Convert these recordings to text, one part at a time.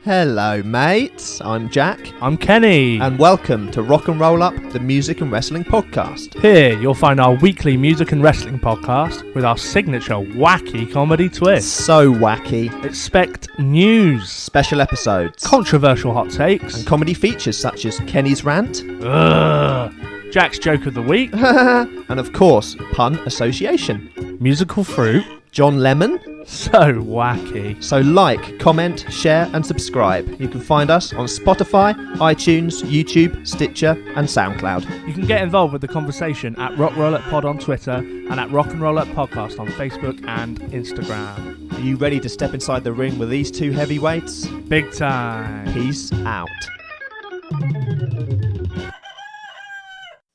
Hello, mates. I'm Jack. I'm Kenny. And welcome to Rock and Roll Up, the music and wrestling podcast. Here, you'll find our weekly music and wrestling podcast with our signature wacky comedy twist. So wacky. Expect news, Special episodes, controversial hot takes, and comedy features such as Kenny's rant, Jack's joke of the week, and of course, pun association, musical fruit, John Lemon. So wacky. So like, comment, share, and subscribe. You can find us on Spotify, iTunes, YouTube, Stitcher, and SoundCloud. You can get involved with the conversation at Rock Roll Up Pod on Twitter and at Rock and Roll Up Podcast on Facebook and Instagram. Are you ready to step inside the ring with these two heavyweights? Big time. Peace out.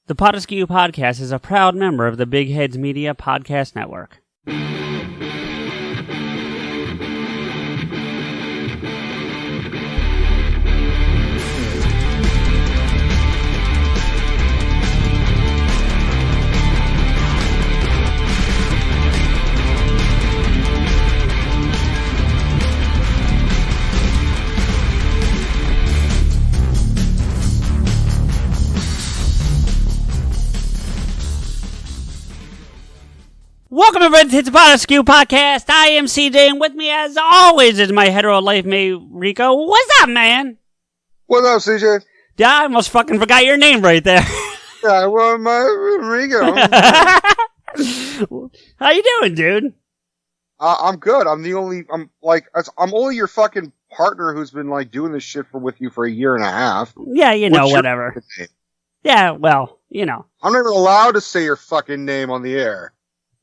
The PodAskew Podcast is a proud member of the Big Heads Media Podcast Network. Welcome everybody to the PodAskew Podcast. I am CJ, and with me as always is my hetero life mate, Rico. What's up, man? What's up, CJ? Yeah, I almost fucking forgot your name right there. Yeah, well, my Rico. How you doing, dude? I'm good. I'm only your fucking partner who's been like doing this shit with you for a year and a half. Yeah, you know, What's your whatever. fucking name? Yeah, well, you know. I'm not even allowed to say your fucking name on the air.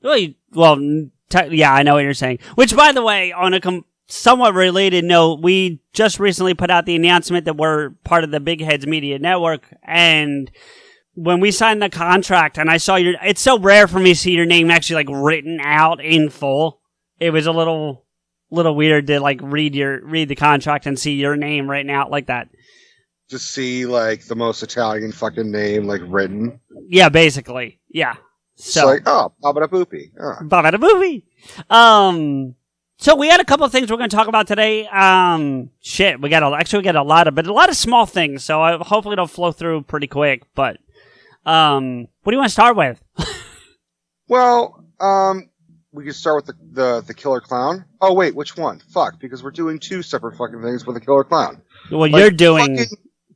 Yeah, I know what you're saying. Which, by the way, on a somewhat related note, we just recently put out the announcement that we're part of the Big Heads Media Network, and when we signed the contract, and I saw it's so rare for me to see your name actually, like, written out in full. It was a little weird to, like, read the contract and see your name written out like that. To see, like, the most Italian fucking name, like, written. Yeah, basically. Yeah. So, it's like, oh, Babada-boopy. Oh. Babada-boopy. So we had a couple of things we're going to talk about today. We got a lot of small things. So hopefully it'll flow through pretty quick. But what do you want to start with? Well, we can start with the Killer Clown. Oh wait, which one? Fuck, because we're doing two separate fucking things with the Killer Clown. Well, like, you're doing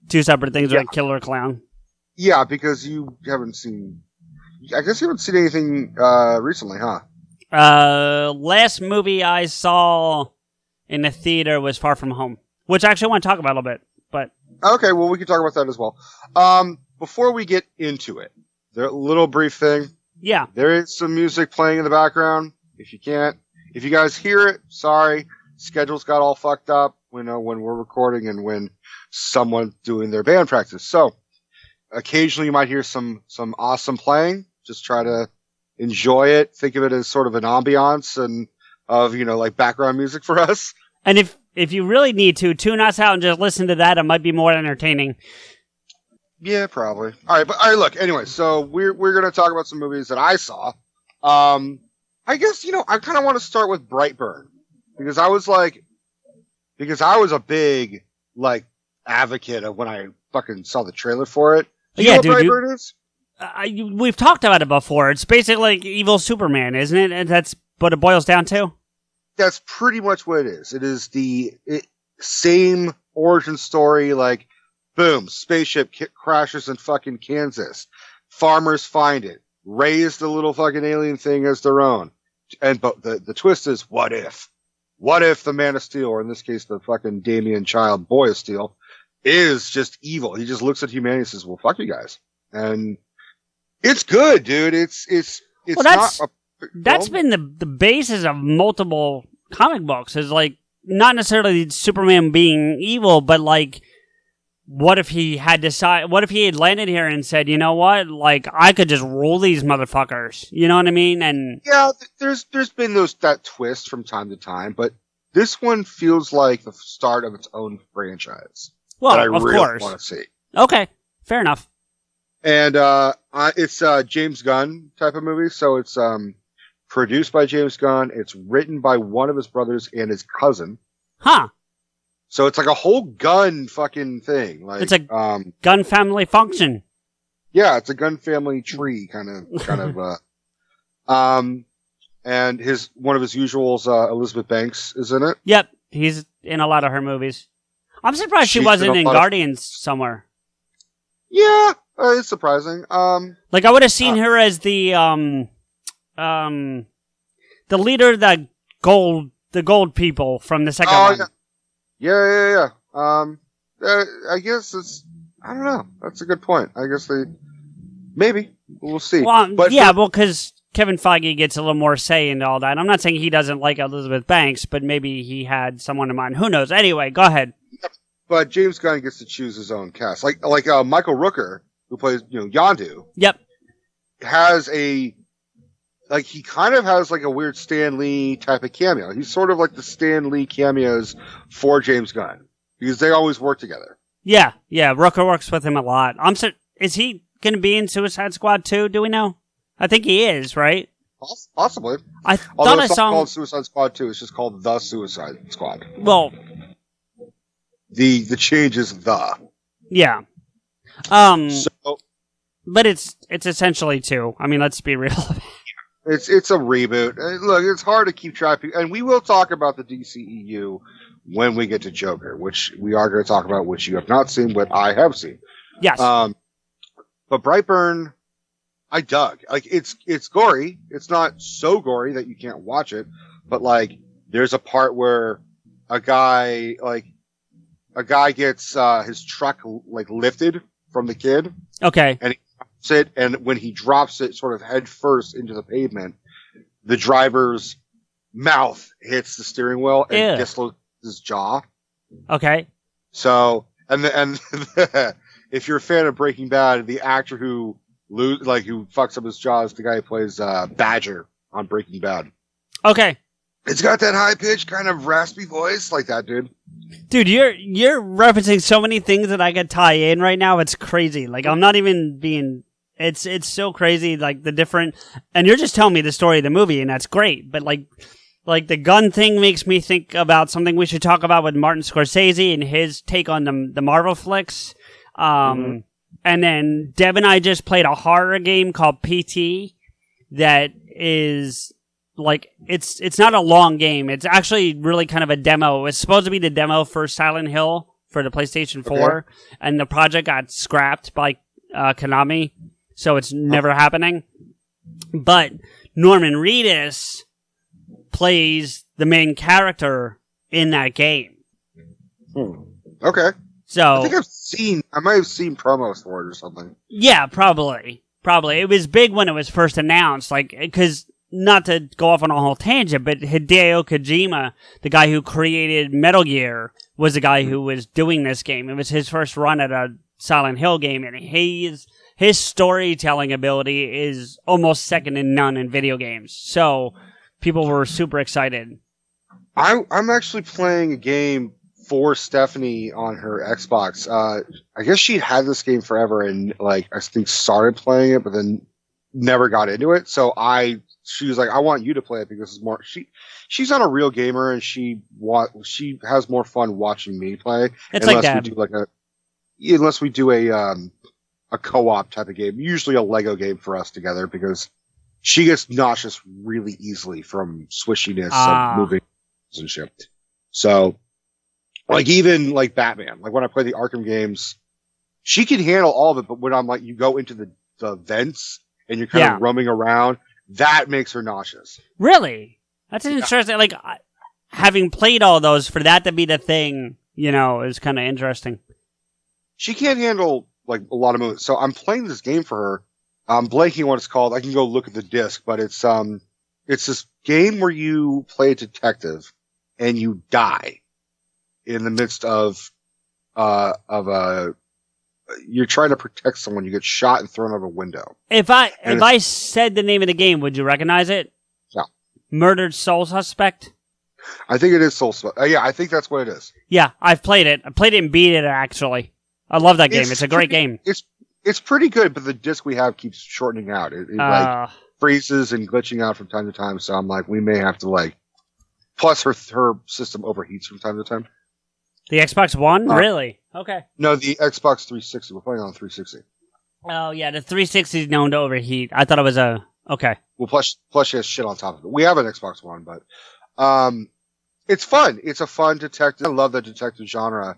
two separate things with Killer Clown. Yeah, because you haven't seen. I guess you haven't seen anything recently, huh? Last movie I saw in the theater was Far From Home, which I actually want to talk about a little bit. But okay, well, we can talk about that as well. Before we get into it, a little brief thing. Yeah. There is some music playing in the background. If you guys hear it, sorry. Schedules got all fucked up, when we're recording and when someone's doing their band practice. So, occasionally you might hear some awesome playing. Just try to enjoy it. Think of it as sort of an ambiance and of, like background music for us. And if you really need to, tune us out and just listen to that. It might be more entertaining. Yeah, probably. All right, look, anyway, so we're going to talk about some movies that I saw. I guess, I kind of want to start with Brightburn because I was a big, like, advocate of when I fucking saw the trailer for it. Do you know what Brightburn is? We've talked about it before. It's basically like evil Superman, isn't it? And that's what it boils down to? That's pretty much what it is. It is the same origin story, like, boom, spaceship crashes in fucking Kansas. Farmers find it. Raise the little fucking alien thing as their own. But the twist is, what if? What if the Man of Steel, or in this case, the fucking Damien Child Boy of Steel, is just evil? He just looks at humanity and says, well, fuck you guys. And it's good, dude. That's been the basis of multiple comic books. Is like not necessarily Superman being evil, but like, what if he had landed here and said, you know what, like I could just rule these motherfuckers. You know what I mean? And yeah, there's been that twist from time to time, but this one feels like the start of its own franchise. Well, that I of really course. want to see. Okay, fair enough. And it's a James Gunn type of movie, so it's produced by James Gunn. It's written by one of his brothers and his cousin. Huh. So it's like a whole gun fucking thing. Like it's a gun family function. Yeah, it's a gun family tree kind of. And one of his usuals, Elizabeth Banks, is in it. Yep, he's in a lot of her movies. I'm surprised she She's wasn't in in a lot of- Guardians somewhere. Yeah, it's surprising. Like I would have seen her as the leader of the gold people from the second one. Yeah. I guess I don't know. That's a good point. I guess maybe we'll see. Well, But because Kevin Feige gets a little more say into all that. I'm not saying he doesn't like Elizabeth Banks, but maybe he had someone in mind. Who knows? Anyway, go ahead. But James Gunn gets to choose his own cast. Like Michael Rooker, who plays Yondu. Yep. Has he kind of has like a weird Stan Lee type of cameo. He's sort of like the Stan Lee cameos for James Gunn because they always work together. Yeah. Rooker works with him a lot. Is he going to be in Suicide Squad 2? Do we know? I think he is, right? Possibly. Although it's not saw called Suicide Squad 2. It's just called The Suicide Squad. Well, the change is the. Yeah. So but it's essentially 2. I mean, let's be real. it's a reboot. Look, it's hard to keep track of, and we will talk about the DCEU when we get to Joker, which we are going to talk about, which you have not seen, but I have seen. Yes. But Brightburn, I dug. Like it's gory. It's not so gory that you can't watch it, but like there's a part where a guy gets his truck like lifted from the kid. Okay. And he drops it, and when he drops it sort of head first into the pavement, the driver's mouth hits the steering wheel and dislocates his jaw. Okay. So if you're a fan of Breaking Bad, the actor who fucks up his jaw is the guy who plays Badger on Breaking Bad. Okay. It's got that high pitched kind of raspy voice like that, dude. Dude, you're referencing so many things that I could tie in right now. It's crazy. Like I'm not even being. It's so crazy. Like the different, and you're just telling me the story of the movie, and that's great. But like the gun thing makes me think about something we should talk about with Martin Scorsese and his take on the Marvel flicks. And then Deb and I just played a horror game called PT that is like it's not a long game. It's actually really kind of a demo. It's supposed to be the demo for Silent Hill for the PlayStation 4, and the project got scrapped by Konami, so it's never happening. But Norman Reedus plays the main character in that game. Okay. So I think I might have seen promos for it or something. Yeah, probably. It was big when it was first announced, like, because, not to go off on a whole tangent, but Hideo Kojima, the guy who created Metal Gear, was the guy who was doing this game. It was his first run at a Silent Hill game, and his storytelling ability is almost second to none in video games. So, people were super excited. I'm actually playing a game for Stephanie on her Xbox. I guess she had this game forever and I think started playing it, but then never got into it. So she was like, I want you to play it because it's more, she's not a real gamer and she has more fun watching me play. It's like that. Unless we do a co-op type of game, usually a Lego game for us together because she gets nauseous really easily from swishiness of moving and shit. So, even Batman, when I play the Arkham games, she can handle all of it, but when I'm you go into the vents and you're kind of roaming around, that makes her nauseous. Really? That's interesting. Having played all those, for that to be the thing, is kind of interesting. She can't handle, a lot of moves. So I'm playing this game for her. I'm blanking what it's called. I can go look at the disc, but it's this game where you play a detective and you die in the midst of you're trying to protect someone. You get shot and thrown out of a window. If I said the name of the game, would you recognize it? Yeah. Murdered Soul Suspect? I think it is Soul Suspect. Yeah, I think that's what it is. Yeah, I've played it. I played it and beat it, actually. I love that game. It's a great game. It's pretty good, but the disc we have keeps shortening out. It freezes and glitching out from time to time, so I'm we may have to, plus her system overheats from time to time. The Xbox One? Really? Okay. No, the Xbox 360. We're playing on 360. Oh, yeah, the 360 is known to overheat. I thought it was a... Okay. Well, plus it has shit on top of it. We have an Xbox One, but it's fun. It's a fun detective. I love the detective genre.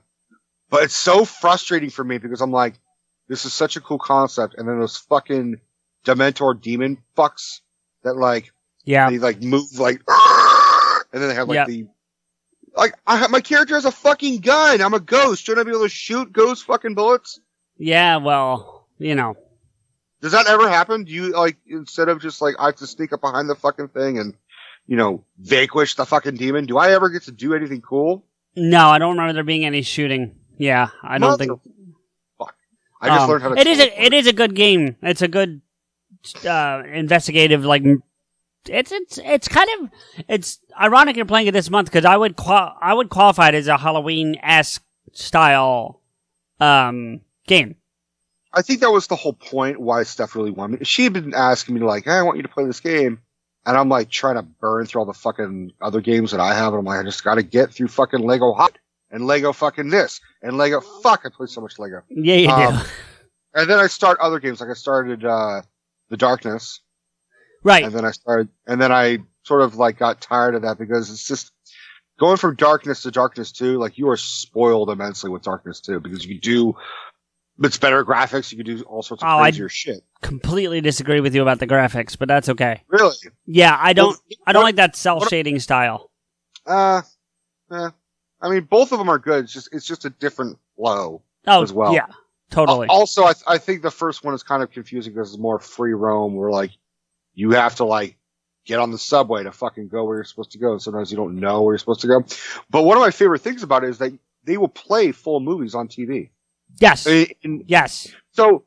But it's so frustrating for me because I'm like, this is such a cool concept, and then those fucking Dementor demon fucks that like... Yeah. They like move like... And then they have like the... Like, my character has a fucking gun. I'm a ghost. Shouldn't I be able to shoot ghost fucking bullets? Yeah, well, you know. Does that ever happen? Do you, like, instead of just, like, I have to sneak up behind the fucking thing and, you know, vanquish the fucking demon, do I ever get to do anything cool? No, I don't remember there being any shooting. Yeah, I don't think... Fuck. I just learned how to... It is a good game. It's a good, investigative, like... It's kind of, it's ironic you're playing it this month because I would qualify it as a Halloween-esque style game. I think that was the whole point why Steph really wanted me. She had been asking me like, hey, I want you to play this game. And I'm like trying to burn through all the fucking other games that I have. And I'm like, I just gotta get through fucking Lego Hot and Lego fucking this and Lego. Fuck, I play so much Lego. Yeah, you do. And then I start other games. Like I started, The Darkness. Right. And then I sort of like got tired of that because it's just going from Darkness to Darkness 2, like you are spoiled immensely with Darkness 2 because you can do, it's better graphics, you can do all sorts of crazier shit. Completely disagree with you about the graphics, but that's okay. Really? Yeah, I don't like that cell shading style. I mean, both of them are good. It's just a different flow as well. Yeah, totally. Also, I think the first one is kind of confusing because it's more free roam where like, you have to like get on the subway to fucking go where you're supposed to go. And sometimes you don't know where you're supposed to go. But one of my favorite things about it is that they will play full movies on TV. Yes. Yes. So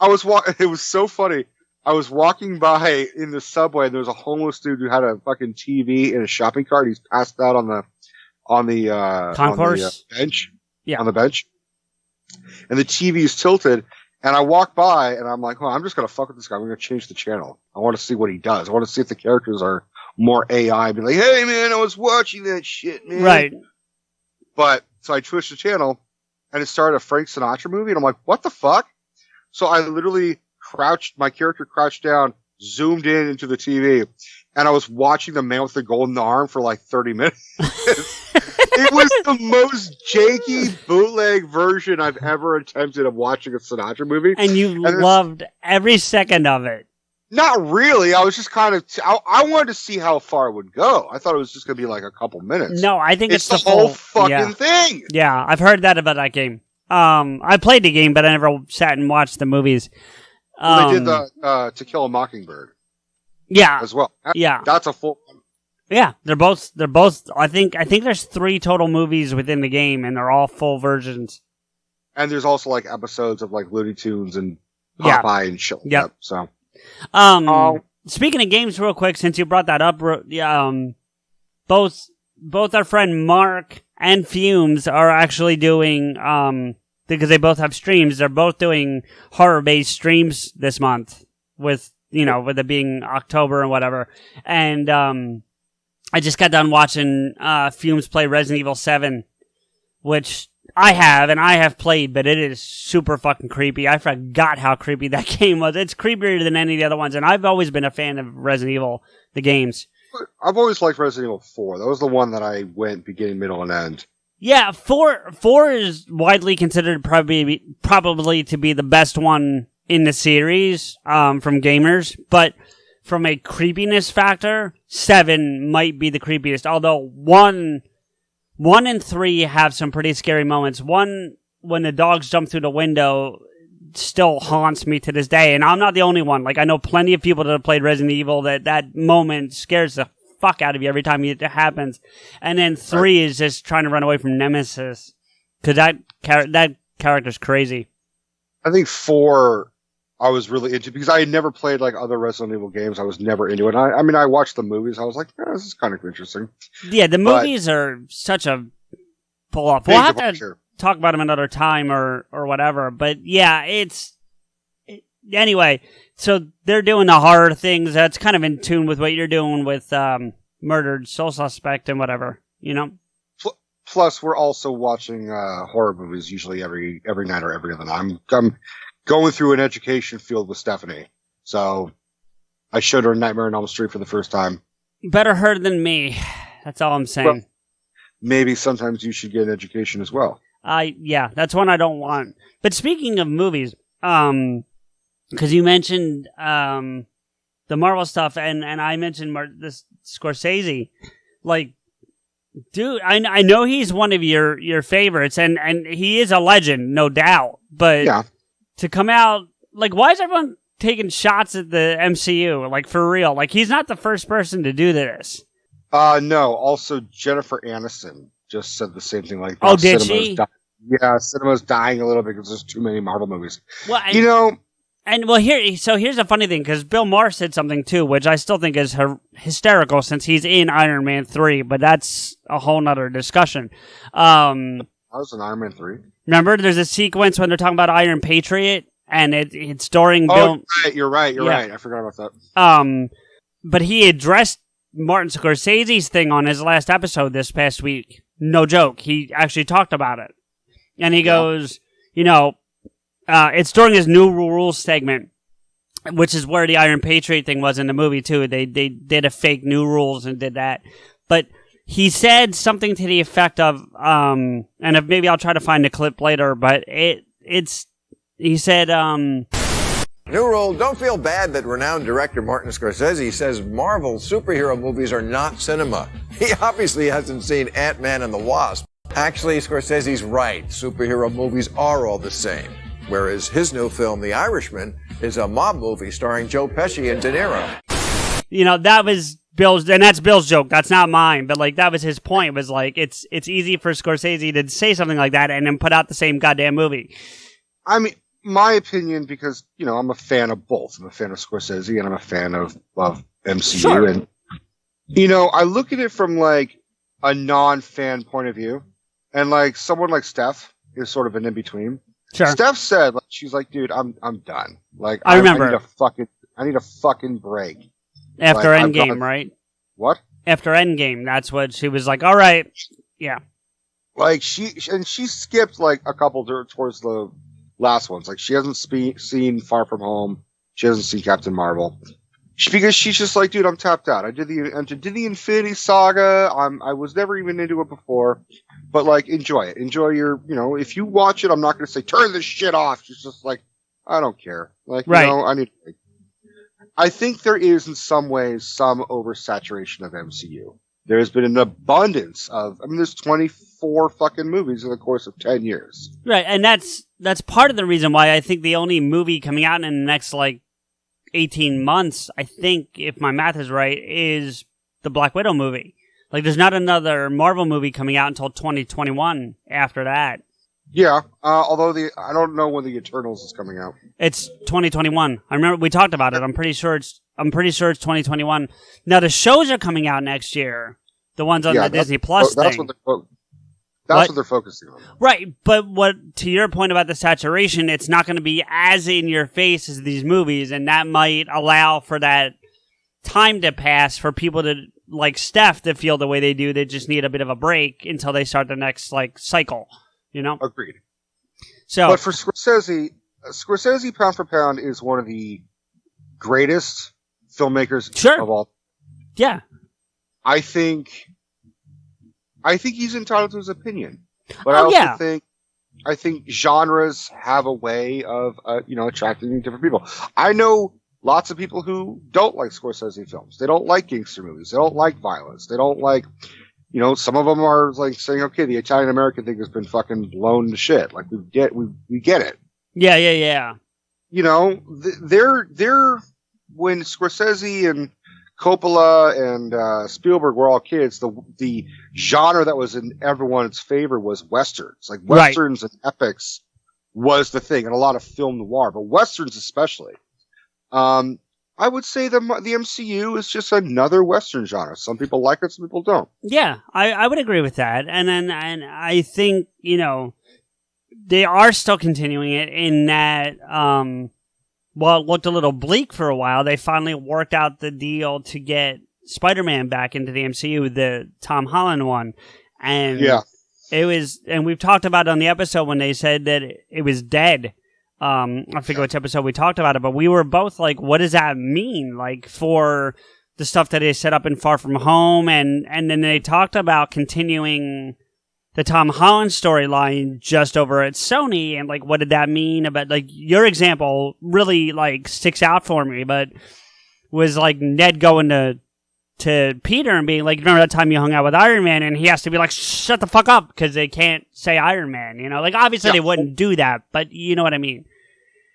it was so funny. I was walking by in the subway and there was a homeless dude who had a fucking TV in a shopping cart. He's passed out on the concourse bench. Yeah. On the bench. And the TV is tilted. And I walk by, and I'm like, well, I'm just going to fuck with this guy. I'm going to change the channel. I want to see what he does. I want to see if the characters are more AI. Be like, hey, man, I was watching that shit, man. Right. But, so I switched the channel, and it started a Frank Sinatra movie, and I'm like, what the fuck? So I literally my character crouched down, zoomed into the TV, and I was watching The Man with the Golden Arm for like 30 minutes. It was the most janky bootleg version I've ever attempted of watching a Sinatra movie. And you loved every second of it. Not really. I was just kind of... I wanted to see how far it would go. I thought it was just going to be like a couple minutes. No, I think it's the whole fucking thing. Yeah, I've heard that about that game. I played the game, but I never sat and watched the movies. They did the To Kill a Mockingbird. Yeah. As well. Yeah. That's a full... Yeah, they're both, I think there's 3 total movies within the game, and they're all full versions. And there's also, like, episodes of, like, Looney Tunes and Popeye and shit like that, so. Speaking of games real quick, since you brought that up, both our friend Mark and Fumes are actually doing, because they both have streams, they're both doing horror-based streams this month with it being October and whatever. And, I just got done watching Fumes play Resident Evil 7, which I have played, but it is super fucking creepy. I forgot how creepy that game was. It's creepier than any of the other ones, and I've always been a fan of Resident Evil, the games. I've always liked Resident Evil 4. That was the one that I went beginning, middle, and end. Yeah, 4 is widely considered probably to be the best one in the series from gamers, but from a creepiness factor, 7 might be the creepiest. Although 1 and 3 have some pretty scary moments. 1, when the dogs jump through the window, still haunts me to this day. And I'm not the only one. Like, I know plenty of people that have played Resident Evil that moment scares the fuck out of you every time it happens. And then 3 is just trying to run away from Nemesis. Because that character's crazy. I think 4... I was really into because I had never played like other Resident Evil games. I was never into it. I mean, I watched the movies. I was like, this is kind of interesting. Yeah, the movies are such a pull off. We'll have to talk about them another time or whatever. But yeah, anyway. So they're doing the horror things. That's kind of in tune with what you're doing with Murdered Soul Suspect and whatever. Plus, we're also watching horror movies usually every night or every other night. I'm going through an education field with Stephanie, so I showed her Nightmare on Elm Street for the first time. Better her than me. That's all I'm saying. Well, maybe sometimes you should get an education as well. Yeah, that's one I don't want. But speaking of movies, because you mentioned the Marvel stuff, and I mentioned this Scorsese, like, dude, I know he's one of your favorites, and he is a legend, no doubt. But yeah. To come out, like, why is everyone taking shots at the MCU? Like, for real? Like, he's not the first person to do this. No. Also, Jennifer Aniston just said the same thing. Like, oh, did she? Yeah, cinema's dying a little bit because there's too many Marvel movies. Well, here's a funny thing, because Bill Maher said something too, which I still think is hysterical since he's in Iron Man 3, but that's a whole nother discussion. I was in Iron Man 3. Remember, there's a sequence when they're talking about Iron Patriot, and it's starring Bill. You're right. I forgot about that. But he addressed Martin Scorsese's thing on his last episode this past week. No joke. He actually talked about it. And he goes, it's during his New Rules segment, which is where the Iron Patriot thing was in the movie, too. They did a fake New Rules and did that. But he said something to the effect of, and maybe I'll try to find the clip later, but he said, New rule, don't feel bad that renowned director Martin Scorsese says Marvel superhero movies are not cinema. He obviously hasn't seen Ant-Man and the Wasp. Actually, Scorsese's right. Superhero movies are all the same. Whereas his new film, The Irishman, is a mob movie starring Joe Pesci and De Niro. That was Bill's, and that's Bill's joke. That's not mine. But, like, that was his point, was, like, it's easy for Scorsese to say something like that and then put out the same goddamn movie. I mean, my opinion, because, I'm a fan of both. I'm a fan of Scorsese and I'm a fan of MCU. Sure. And, I look at it from, like, a non-fan point of view. And, like, someone like Steph is sort of an in-between. Sure. Steph said, like, she's like, dude, I'm done. Like, I remember. I need a fucking break. After Endgame, right? What? After Endgame, that's what she was like, all right. Yeah. Like, she skipped, like, a couple towards the last ones. Like, she hasn't seen Far From Home. She hasn't seen Captain Marvel. Because she's just like, dude, I'm tapped out. I did the Infinity Saga. I was never even into it before. But, like, enjoy it. Enjoy your, if you watch it, I'm not going to say, turn this shit off. She's just like, I don't care. Like, right. I think there is, in some ways, some oversaturation of MCU. There's been an abundance of, there's 24 fucking movies in the course of 10 years. Right, and that's part of the reason why I think the only movie coming out in the next, like, 18 months, I think, if my math is right, is the Black Widow movie. Like, there's not another Marvel movie coming out until 2021 after that. Yeah, although I don't know when the Eternals is coming out. It's 2021. I remember we talked about it. I'm pretty sure it's 2021. Now, the shows are coming out next year. The ones on the Disney Plus thing. That's what they're focusing on. Right, but to your point about the saturation, it's not going to be as in your face as these movies, and that might allow for that time to pass for people to, like Steph, to feel the way they do. They just need a bit of a break until they start the next, like, cycle, Agreed. So, but for Scorsese, pound for pound, is one of the greatest filmmakers of all. Yeah. I think he's entitled to his opinion, but I think genres have a way of attracting different people. I know lots of people who don't like Scorsese films. They don't like gangster movies. They don't like violence. They don't like, some of them are like saying, okay, the Italian American thing has been fucking blown to shit. Like, we get it. Yeah. They're when Scorsese and Coppola and Spielberg were all kids, the genre that was in everyone's favor was westerns. Like, westerns and epics was the thing, and a lot of film noir, but westerns especially. I would say the MCU is just another western genre. Some people like it, some people don't. Yeah, I would agree with that, and I think they are still continuing it in that. Well, it looked a little bleak for a while. They finally worked out the deal to get Spider-Man back into the MCU, the Tom Holland one. And It was, and we've talked about it on the episode when they said that it was dead. I forget which episode we talked about it, but we were both like, what does that mean? Like, for the stuff that they set up in Far From Home, and then they talked about continuing the Tom Holland storyline just over at Sony, and like, what did that mean about, like, your example really like sticks out for me, but was like Ned going to Peter and being like, remember that time you hung out with Iron Man? And he has to be like, shut the fuck up, because they can't say Iron Man, you know? Like, obviously they wouldn't do that, but you know what I mean?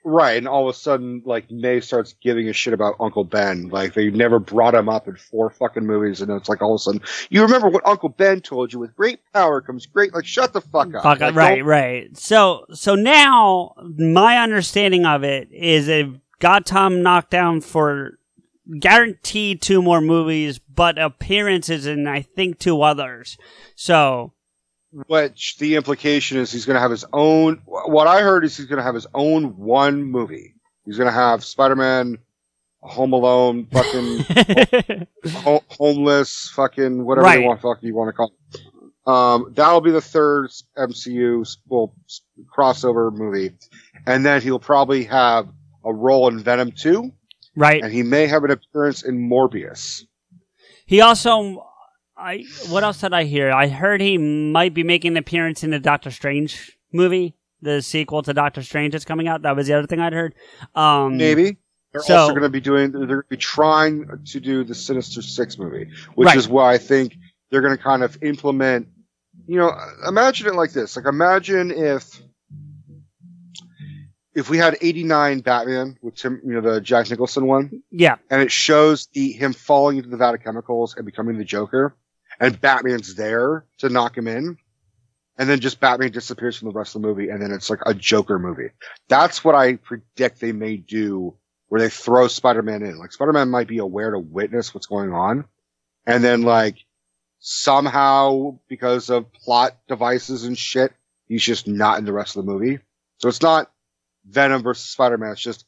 Right, and all of a sudden, like, May starts giving a shit about Uncle Ben. Like, they never brought him up in 4 fucking movies, and it's like, all of a sudden, you remember what Uncle Ben told you, with great power comes great, like, shut the fuck up. Fuck like, up, right. So now, my understanding of it is they've got Tom knocked down for guaranteed 2 more movies, but appearances in, I think, 2 others. So, which the implication is he's going to have his own. What I heard is he's going to have his own 1 movie. He's going to have Spider-Man, Home Alone, fucking homeless, fucking whatever you want to call it. That'll be the 3rd MCU crossover movie, and then he'll probably have a role in Venom 2. Right. And he may have an appearance in Morbius. He also, what else did I hear? I heard he might be making an appearance in the Doctor Strange movie, the sequel to Doctor Strange that's coming out. That was the other thing I'd heard. Maybe. They're also going to be they're going to be trying to do the Sinister Six movie, which is why I think they're going to kind of implement, you know, imagine it like this. Like, imagine if we had 89 Batman with Tim, you know, the Jack Nicholson one. Yeah. And it shows him falling into the vat of chemicals and becoming the Joker. And Batman's there to knock him in. And then just Batman disappears from the rest of the movie. And then it's like a Joker movie. That's what I predict they may do, where they throw Spider-Man in. Like, Spider-Man might be aware to witness what's going on. And then, like, somehow, because of plot devices and shit, he's just not in the rest of the movie. So it's not Venom versus Spider-Man. It's just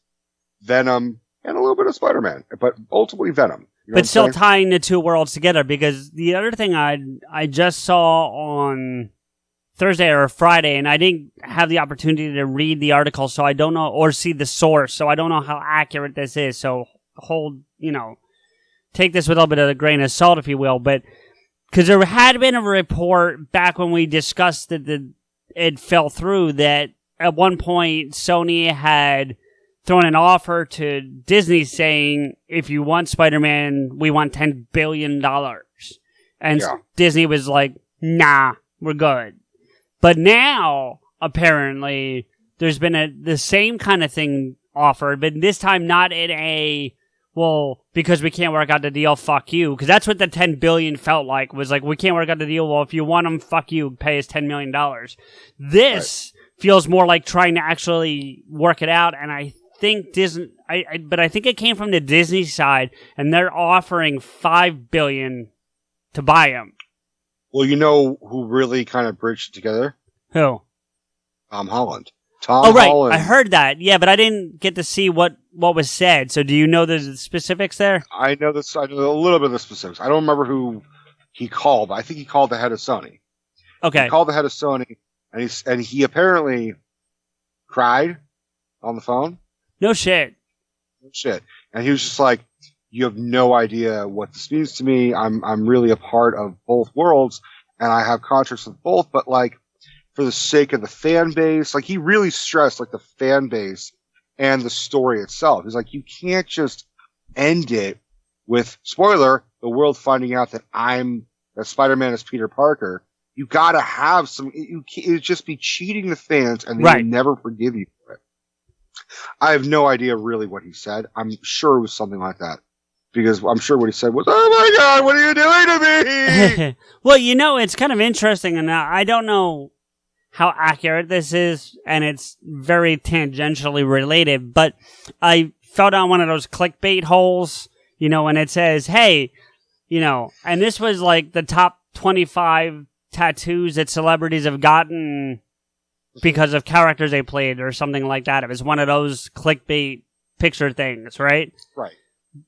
Venom and a little bit of Spider-Man, but ultimately Venom. You know, but still tying the 2 worlds together, because the other thing I just saw on Thursday or Friday, and I didn't have the opportunity to read the article, so I don't know, or see the source, so I don't know how accurate this is. So take this with a little bit of a grain of salt, if you will. But because there had been a report back when we discussed that it fell through, that at one point, Sony had thrown an offer to Disney saying, if you want Spider-Man, we want $10 billion. And Disney was like, nah, we're good. But now, apparently, there's been the same kind of thing offered, but this time not in because we can't work out the deal, fuck you. Because that's what the $10 billion felt like, was like, we can't work out the deal, well, if you want them, fuck you, pay us $10 million. This feels more like trying to actually work it out, and I think Disney, but I think it came from the Disney side, and they're offering $5 billion to buy them. Well, you know who really kind of bridged it together? Who? Tom Holland. Holland. I heard that. Yeah, but I didn't get to see what was said. So, do you know the specifics there? I know this. I know a little bit of the specifics. I don't remember who he called, but I think he called the head of Sony. Okay. He called the head of Sony. And he apparently cried on the phone. No shit. And he was just like, you have no idea what this means to me. I'm really a part of both worlds, and I have contracts with both, but like, for the sake of the fan base, like, he really stressed like the fan base and the story itself. He's like, you can't just end it with, spoiler, the world finding out that Spider-Man is Peter Parker. You gotta have some, it'd just be cheating the fans, and they will never forgive you for it. I have no idea really what he said. I'm sure it was something like that. Because I'm sure what he said was, oh my God, what are you doing to me? Well, it's kind of interesting, and I don't know how accurate this is, and it's very tangentially related, but I fell down one of those clickbait holes, and it says, hey, and this was like the top 25 tattoos that celebrities have gotten because of characters they played or something like that. It was one of those clickbait picture things, right? Right.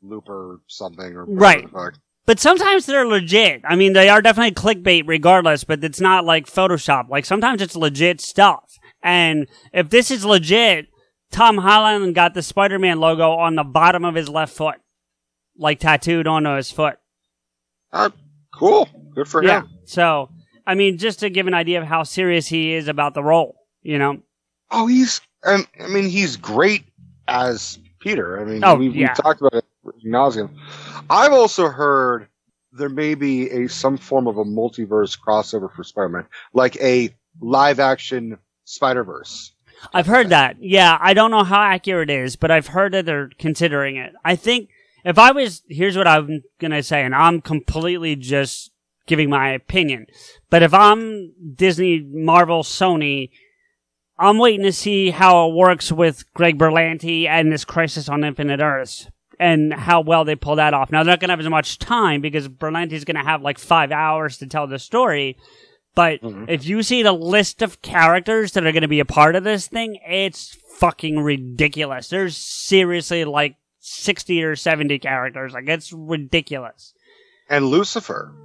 Looper something or right. But sometimes they're legit. I mean, they are definitely clickbait regardless, but it's not like Photoshop. Like, sometimes it's legit stuff. And if this is legit, Tom Holland got the Spider-Man logo on the bottom of his left foot. Like, tattooed onto his foot. Cool. Good for him. So, I mean, just to give an idea of how serious he is about the role, you know? Oh, he's great as Peter. I mean, we talked about it nauseam. I've also heard there may be some form of a multiverse crossover for Spider-Man, like a live-action Spider-Verse. I've heard that. Yeah, I don't know how accurate it is, but I've heard that they're considering it. I think here's what I'm going to say, and I'm completely just giving my opinion, but if I'm Disney, Marvel, Sony, I'm waiting to see how it works with Greg Berlanti and this Crisis on Infinite Earths and how well they pull that off. Now, they're not going to have as much time because Berlanti's going to have like 5 hours to tell the story. But if you see the list of characters that are going to be a part of this thing, it's fucking ridiculous. There's seriously like 60 or 70 characters. Like, it's ridiculous. And Lucifer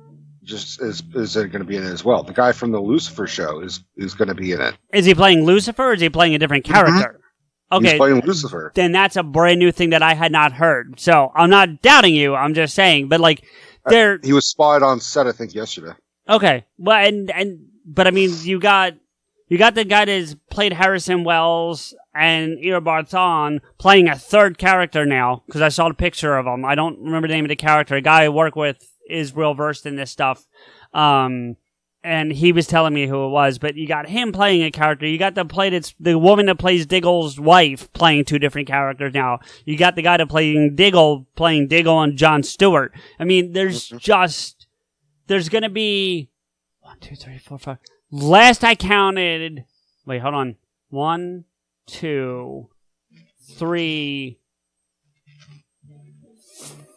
just is going to be in it as well. The guy from the Lucifer show is going to be in it. Is he playing Lucifer or is he playing a different character? Okay. He's playing Lucifer. Then that's a brand new thing that I had not heard. So I'm not doubting you. I'm just saying, but like, he was spotted on set, I think, yesterday. Okay. Well, but I mean, you got the guy that's played Harrison Wells and Eobard Thawne playing a third character now, because I saw the picture of him. I don't remember the name of the character. A guy I work with is real versed in this stuff. And he was telling me who it was, but you got him playing a character. You got the woman that plays Diggle's wife playing two different characters now. You got the guy that playing Diggle and Jon Stewart. I mean, there's going to be 1, 2, 3, 4, 5. Last I counted, wait, hold on. 1, 2, 3,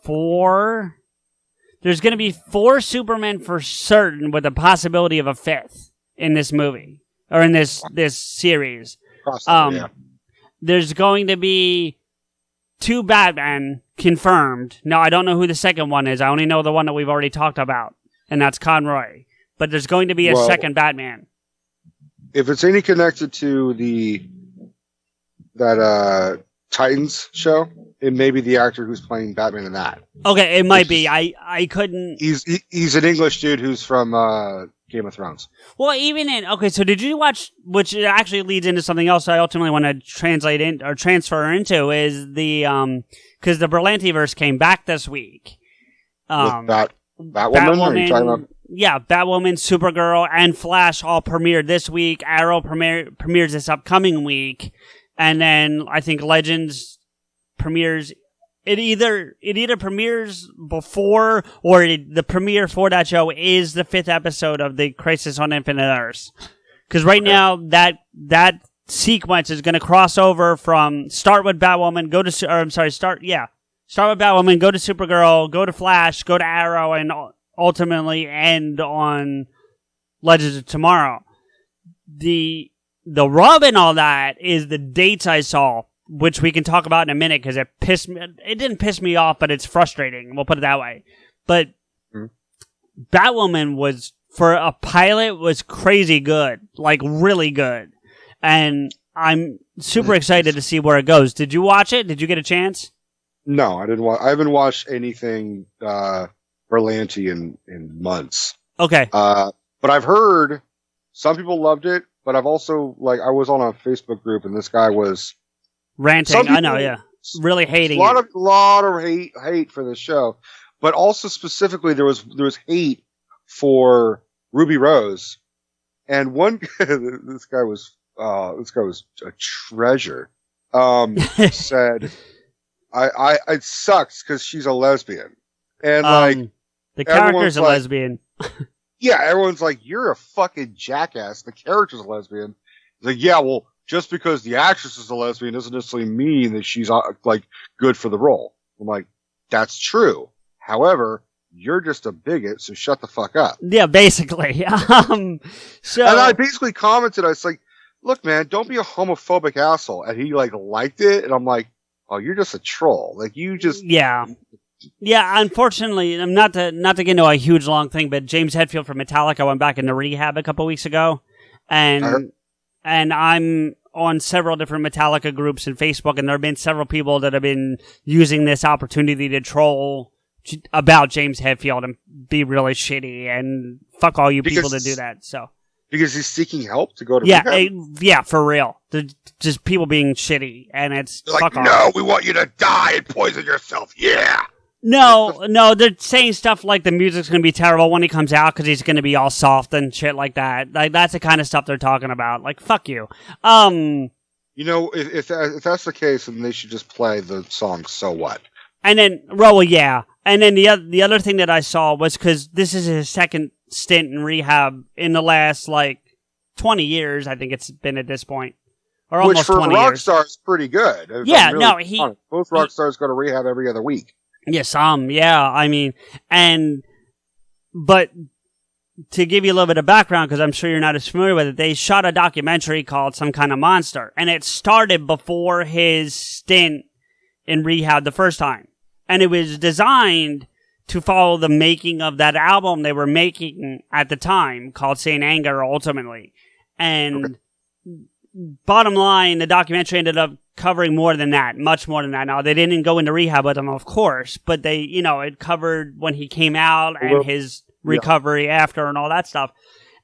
4. There's going to be 4 Supermen for certain, with the possibility of a 5th in this movie or in this series. There's going to be 2 Batman confirmed. No, I don't know who the second one is. I only know the one that we've already talked about, and that's Conroy. But there's going to be a second Batman. If it's any connected to that Titans show, it may be the actor who's playing Batman in that. Okay, it might be. I couldn't. He's an English dude who's from Game of Thrones. Well, so did you watch? Which actually leads into something else I ultimately want to translate in or transfer into is the because the Berlantiverse came back this week. With Batwoman? Are you talking about? Yeah, Batwoman, Supergirl, and Flash all premiered this week. Arrow premieres this upcoming week, and then I think Legends premieres. It either premieres before or the premiere for that show is the 5th episode of the Crisis on Infinite Earths. Because right now that sequence is going to cross over from start with Batwoman, start with Batwoman, go to Supergirl, go to Flash, go to Arrow, and ultimately end on Legends of Tomorrow. The rub in all that is the dates I saw, which we can talk about in a minute because it didn't piss me off, but it's frustrating. We'll put it that way. But Batwoman was, for a pilot, was crazy good. Like, really good. And I'm super excited to see where it goes. Did you watch it? Did you get a chance? No, I didn't watch. I haven't watched anything Berlanti in months. Okay. But I've heard some people loved it, but I've also, I was on a Facebook group and this guy was ranting. I know, yeah. Really hating it. A lot of hate for this show. But also specifically there was hate for Ruby Rose. And this guy was a treasure. Said it sucks because she's a lesbian. And the character's a lesbian. Yeah, everyone's like, you're a fucking jackass. The character's a lesbian. It's like, yeah, well, just because the actress is a lesbian doesn't necessarily mean that she's good for the role. I'm like, that's true. However, you're just a bigot, so shut the fuck up. Yeah, basically. And I basically commented, I was like, look, man, don't be a homophobic asshole. And he liked it, and I'm like, oh, you're just a troll. You just... Yeah. Yeah, unfortunately, not to get into a huge long thing, but James Hetfield from Metallica went back into rehab a couple weeks ago, and I'm on several different Metallica groups in Facebook, and there have been several people that have been using this opportunity to troll about James Hetfield and be really shitty, and fuck all you people that do that. So because he's seeking help to go to rehab? Yeah, for real. Just people being shitty, and it's they're like, fuck no, off. we want you to die and poison yourself. Yeah. No, they're saying stuff like the music's going to be terrible when he comes out because he's going to be all soft and shit like that. Like, that's the kind of stuff they're talking about. Like, fuck you. You know, if that's the case, then they should just play the song So What? And then, well, yeah. And then the other thing that I saw was because this is his second stint in rehab in the last, 20 years, I think it's been at this point. Or almost 20 years. Which for a rock star is pretty good. Yeah, Most rock stars go to rehab every other week. Yeah, I mean, but to give you a little bit of background, because I'm sure you're not as familiar with it, they shot a documentary called Some Kind of Monster, and it started before his stint in rehab the first time. And it was designed to follow the making of that album they were making at the time, called Saint Anger, ultimately. And bottom line, the documentary ended up covering more than that, much more than that. Now, they didn't go into rehab with him, of course, but they, it covered when he came out and his recovery after and all that stuff.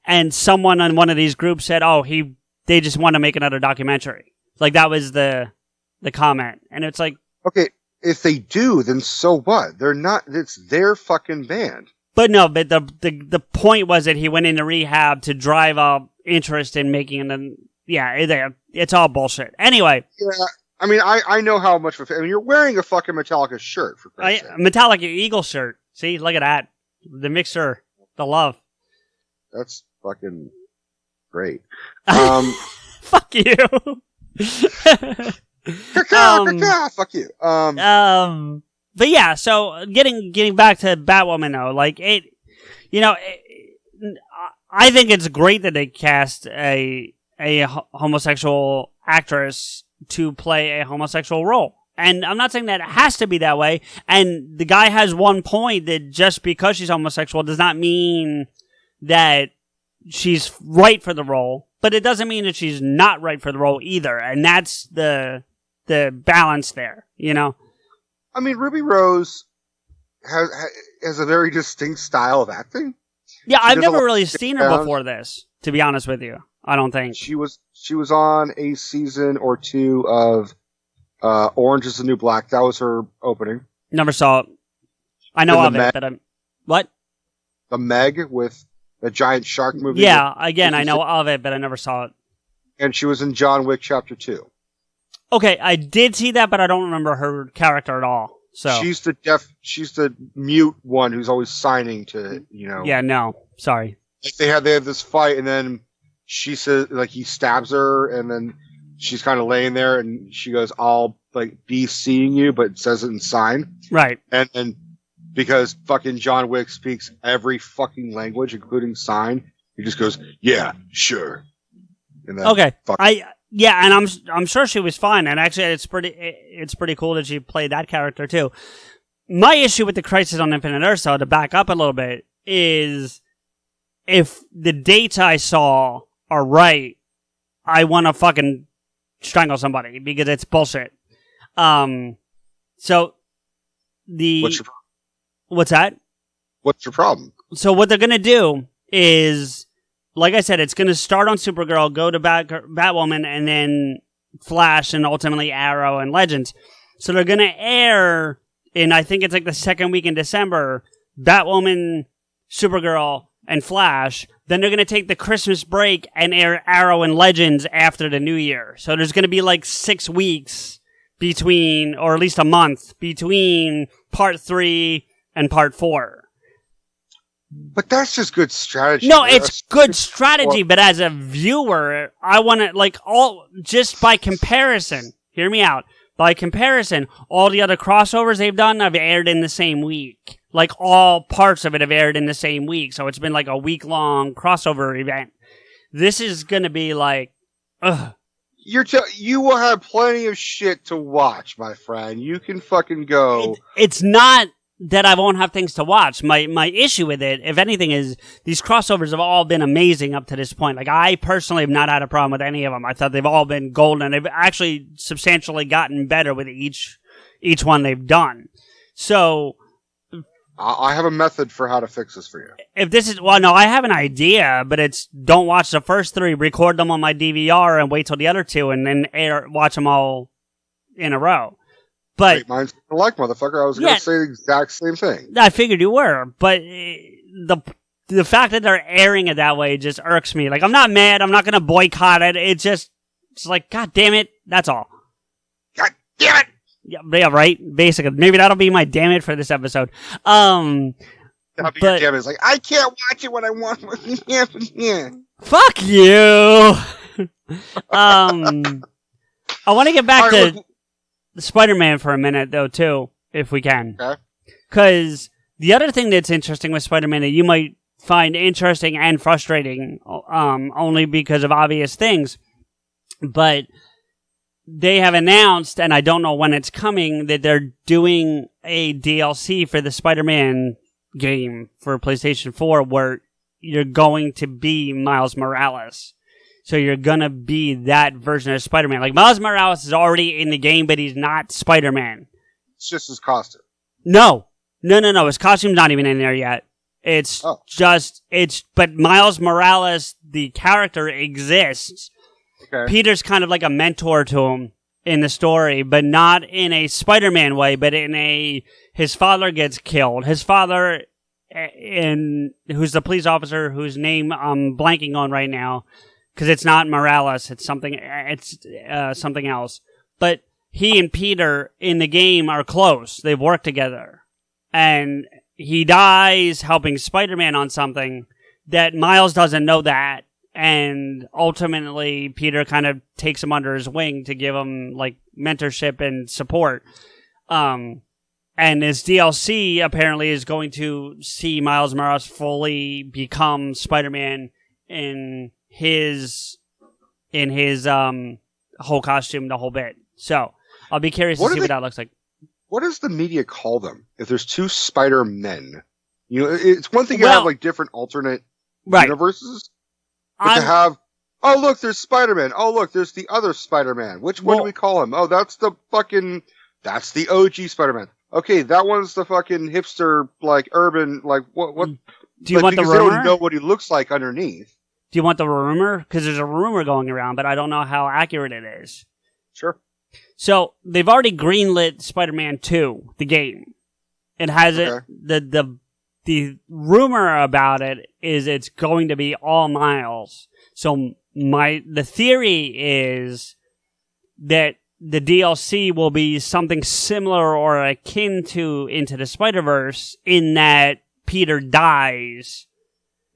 And someone on one of these groups said, they just want to make another documentary. Like, that was the comment. And it's like, okay, if they do, then so what? It's their fucking band. But no, but the point was that he went into rehab to drive up interest in making an. Yeah, it's all bullshit. Anyway. Yeah, I mean, I know how much of a fan. I mean, you're wearing a fucking Metallica shirt, for Christ's sake. Metallica Eagle shirt. See, look at that. The mixer. The love. That's fucking great. Fuck you. Fuck you. But yeah, so getting back to Batwoman, though, I think it's great that they cast a homosexual actress to play a homosexual role. And I'm not saying that it has to be that way. And the guy has one point that just because she's homosexual does not mean that she's right for the role, but it doesn't mean that she's not right for the role either. And that's the balance there, I mean, Ruby Rose has a very distinct style of acting. Yeah, I've never really seen her before this, to be honest with you. I don't think. She was on a season or two of Orange is the New Black. That was her opening. Never saw it. I know of it, but what? The Meg with the giant shark movie. Yeah, again, I know of it, but I never saw it. And she was in John Wick Chapter 2. Okay, I did see that, but I don't remember her character at all. So she's the mute one who's always signing to, Yeah, no, sorry. Like they have this fight, and then she says, he stabs her, and then she's kind of laying there, and she goes, "I'll be seeing you," but says it in sign, right? And because fucking John Wick speaks every fucking language, including sign, he just goes, "Yeah, sure." And then okay, Yeah, and I'm sure she was fine, and actually it's pretty cool that she played that character too. My issue with the Crisis on Infinite Earths, though, to back up a little bit, is if the dates I saw are right, I want to fucking strangle somebody because it's bullshit. So what's that? What's your problem? So what they're gonna do is, like I said, it's going to start on Supergirl, go to Batwoman, and then Flash, and ultimately Arrow and Legends. So they're going to air in, I think it's the second week in December, Batwoman, Supergirl, and Flash. Then they're going to take the Christmas break and air Arrow and Legends after the New Year. So there's going to be 6 weeks between, or at least a month, between Part 3 and Part 4. But that's just good strategy. No, it's good strategy, but as a viewer, I want to, just by comparison, hear me out, by comparison, all the other crossovers they've done have aired in the same week. All parts of it have aired in the same week, so it's been a week-long crossover event. This is gonna be ugh. You will have plenty of shit to watch, my friend. You can fucking go. It's not that I won't have things to watch. My issue with it, if anything, is these crossovers have all been amazing up to this point. Like, I personally have not had a problem with any of them. I thought they've all been golden. They've actually substantially gotten better with each one they've done. So I have a method for how to fix this for you. If this is, well, no, I have an idea, but it's don't watch the first 3, record them on my DVR, and wait till the other 2, and then watch them all in a row. But Wait, mine's like motherfucker. I was going to say the exact same thing. I figured you were, but the fact that they're airing it that way just irks me. Like, I'm not mad. I'm not going to boycott it. It's like, God damn it. That's all. God damn it. Yeah, right. Basically, maybe that'll be my damn it for this episode. That'll be your damn it. It's like, I can't watch it when I want. Fuck you. I want to get back to Spider-Man for a minute, though, too, if we can. Okay. Because the other thing that's interesting with Spider-Man that you might find interesting and frustrating, only because of obvious things, but they have announced, and I don't know when it's coming, that they're doing a DLC for the Spider-Man game for PlayStation 4 where you're going to be Miles Morales. So you're going to be that version of Spider-Man. Like, Miles Morales is already in the game, but he's not Spider-Man. It's just his costume. No. His costume's not even in there yet. But Miles Morales, the character, exists. Okay. Peter's kind of like a mentor to him in the story, but not in a Spider-Man way, but his father gets killed. His father, who's the police officer whose name I'm blanking on right now, because it's not Morales, it's something else. But he and Peter in the game are close. They've worked together. And he dies helping Spider-Man on something that Miles doesn't know that. And ultimately, Peter kind of takes him under his wing to give him, like, mentorship and support. And his DLC apparently is going to see Miles Morales fully become Spider-Man in his whole costume, the whole bit. So, I'll be curious to see what that looks like. What does the media call them? If there's 2 Spider-Men? You know, it's one thing to have, like, different alternate universes. But to have, oh, look, there's Spider-Man. Oh, look, there's the other Spider-Man. Which one do we call him? Oh, that's the OG Spider-Man. Okay, that one's the fucking hipster, like, urban, like, what? Do you want the rumor? Because they don't know what he looks like underneath. Do you want the rumor? Because there's a rumor going around, but I don't know how accurate it is. Sure. So, they've already greenlit Spider-Man 2, the game. It has the rumor about it is it's going to be all Miles. So the theory is that the DLC will be something similar or akin to Into the Spider-Verse in that Peter dies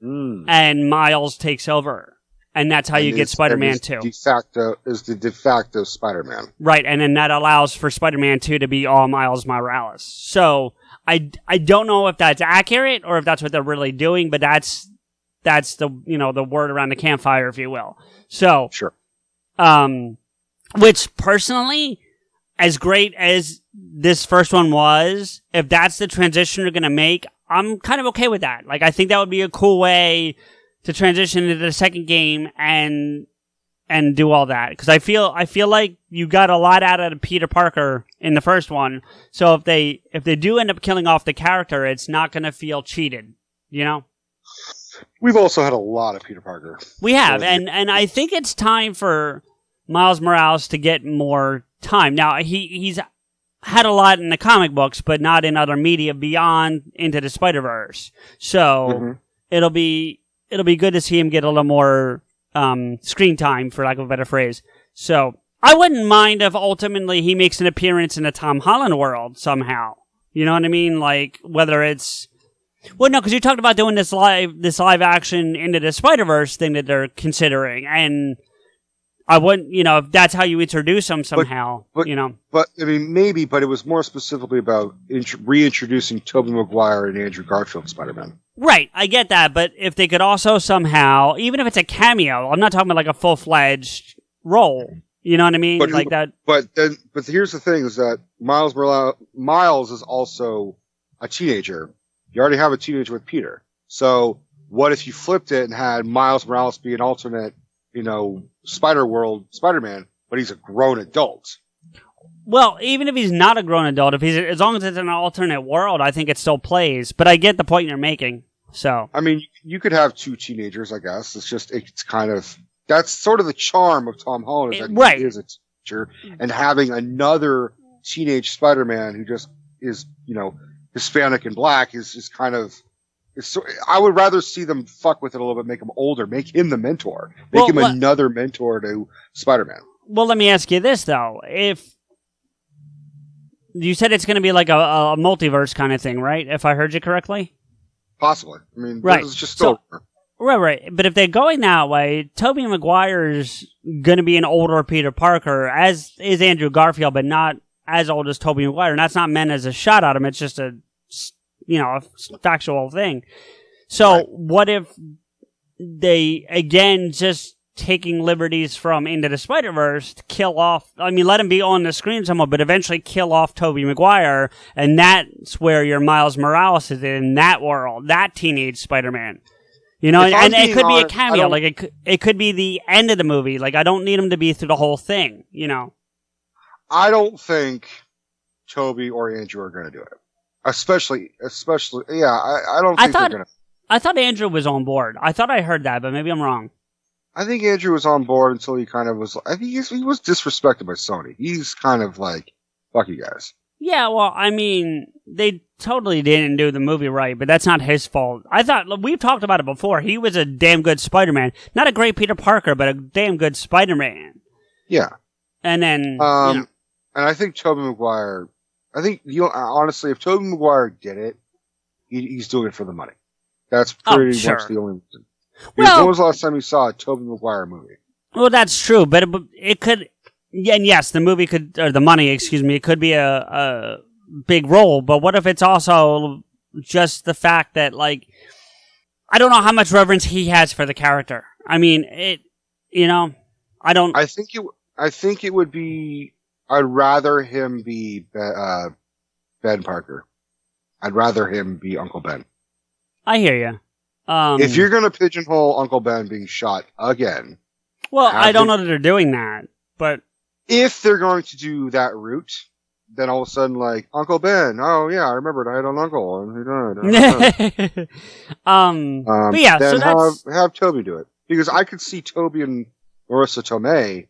and Miles takes over. And that's how you get Spider-Man 2. The de facto Spider-Man. Right, and then that allows for Spider-Man 2 to be all Miles Morales. So I don't know if that's accurate or if that's what they're really doing, but that's the the word around the campfire, if you will. So sure. Which personally, as great as this first one was, if that's the transition you're gonna make, I'm kind of okay with that. Like, I think that would be a cool way to transition into the second game and do all that. Because I feel like you got a lot out of Peter Parker in the first one. So if they do end up killing off the character, it's not going to feel cheated, you know? We've also had a lot of Peter Parker. We have, and I think it's time for Miles Morales to get more time. Now, he's had a lot in the comic books, but not in other media beyond Into the Spider-Verse. So it'll be good to see him get a little more screen time, for lack of a better phrase. So I wouldn't mind if ultimately he makes an appearance in the Tom Holland world somehow. You know what I mean? Like, whether it's... Well, no, because you talked about doing this live action Into the Spider-Verse thing that they're considering, and I wouldn't, if that's how you introduce him somehow, But, I mean, maybe, but it was more specifically about reintroducing Tobey Maguire and Andrew Garfield Spider-Man. Right, I get that, but if they could also somehow, even if it's a cameo, I'm not talking about like a full-fledged role, you know what I mean? But here's the thing, is that Miles is also a teenager. You already have a teenager with Peter. So what if you flipped it and had Miles Morales be an alternate, Spider-Man, but he's a grown adult? Well, even if he's not a grown adult, as long as it's an alternate world, I think it still plays. But I get the point you're making. So I mean, you could have two teenagers, I guess. It's kind of, that's sort of the charm of Tom Holland, is that he is a teenager, and having another teenage Spider-Man who just is, Hispanic and black is kind of. I would rather see them fuck with it a little bit, make him older, make him the mentor, make him another mentor to Spider-Man. Well, let me ask you this though: if you said it's going to be like a multiverse kind of thing, right? If I heard you correctly, possibly. I mean, right? It's just still right. But if they're going that way, Tobey Maguire's going to be an older Peter Parker, as is Andrew Garfield, but not as old as Tobey Maguire. And that's not meant as a shot at him. It's just a factual thing. So what if they, again, just taking liberties from Into the Spider-Verse to kill off, let him be on the screen somewhat, but eventually kill off Tobey Maguire, and that's where your Miles Morales is in that world, that teenage Spider-Man. And it could be a cameo, it could be the end of the movie. I don't need him to be through the whole thing, I don't think Tobey or Andrew are going to do it. Especially, yeah, I don't think they're going to. I thought Andrew was on board. I thought I heard that, but maybe I'm wrong. I think Andrew was on board until he kind of was. I think he was disrespected by Sony. He's kind of like, fuck you guys. Yeah, well, they totally didn't do the movie right, but that's not his fault. I thought, we've talked about it before. He was a damn good Spider-Man. Not a great Peter Parker, but a damn good Spider-Man. Yeah. And then, and I think Tobey Maguire. I think, honestly, if Tobey Maguire did it, he's doing it for the money. That's pretty much the only reason. When was the last time you saw a Tobey Maguire movie? Well, that's true, but it could, and yes, the movie could, or the money, excuse me, it could be a big role, but what if it's also just the fact that, I don't know how much reverence he has for the character. I don't. I think it would be. I'd rather him be Ben Parker. I'd rather him be Uncle Ben. I hear you. If you're going to pigeonhole Uncle Ben being shot again... Well, I don't know that they're doing that, but... If they're going to do that route, then all of a sudden, Uncle Ben, oh yeah, I remembered I had an uncle, and he died. But yeah, then so have Tobey do it. Because I could see Tobey and Marissa Tomei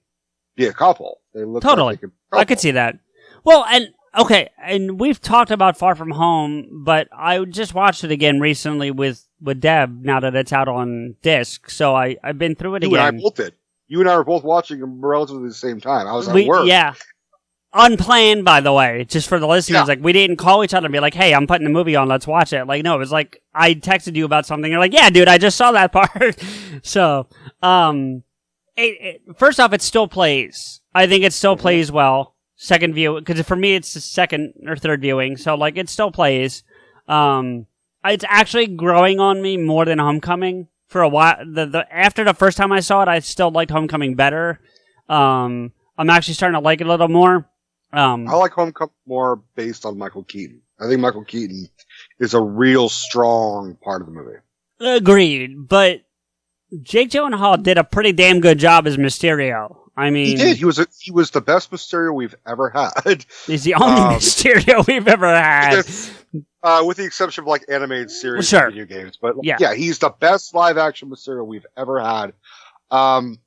be a couple. They look totally. Like I could see that. Well, and we've talked about Far From Home, but I just watched it again recently with Deb now that it's out on disc. So I've been through it again. You and I both did. You and I were both watching them relatively the same time. I was at work. Yeah. Unplanned, by the way, just for the listeners. Yeah. We didn't call each other and be like, hey, I'm putting the movie on, let's watch it. No, it was I texted you about something. You're like, yeah, dude, I just saw that part. So, first off, it still plays. I think it still plays well. Second view, because for me, it's the second or third viewing. So, it still plays. It's actually growing on me more than Homecoming. For a while, after the first time I saw it, I still liked Homecoming better. I'm actually starting to like it a little more. I like Homecoming more based on Michael Keaton. I think Michael Keaton is a real strong part of the movie. Agreed, but Jake Gyllenhaal did a pretty damn good job as Mysterio. He did. He was the best Mysterio we've ever had. He's the only Mysterio we've ever had. With the exception of animated series and video games. But yeah, he's the best live action Mysterio we've ever had. And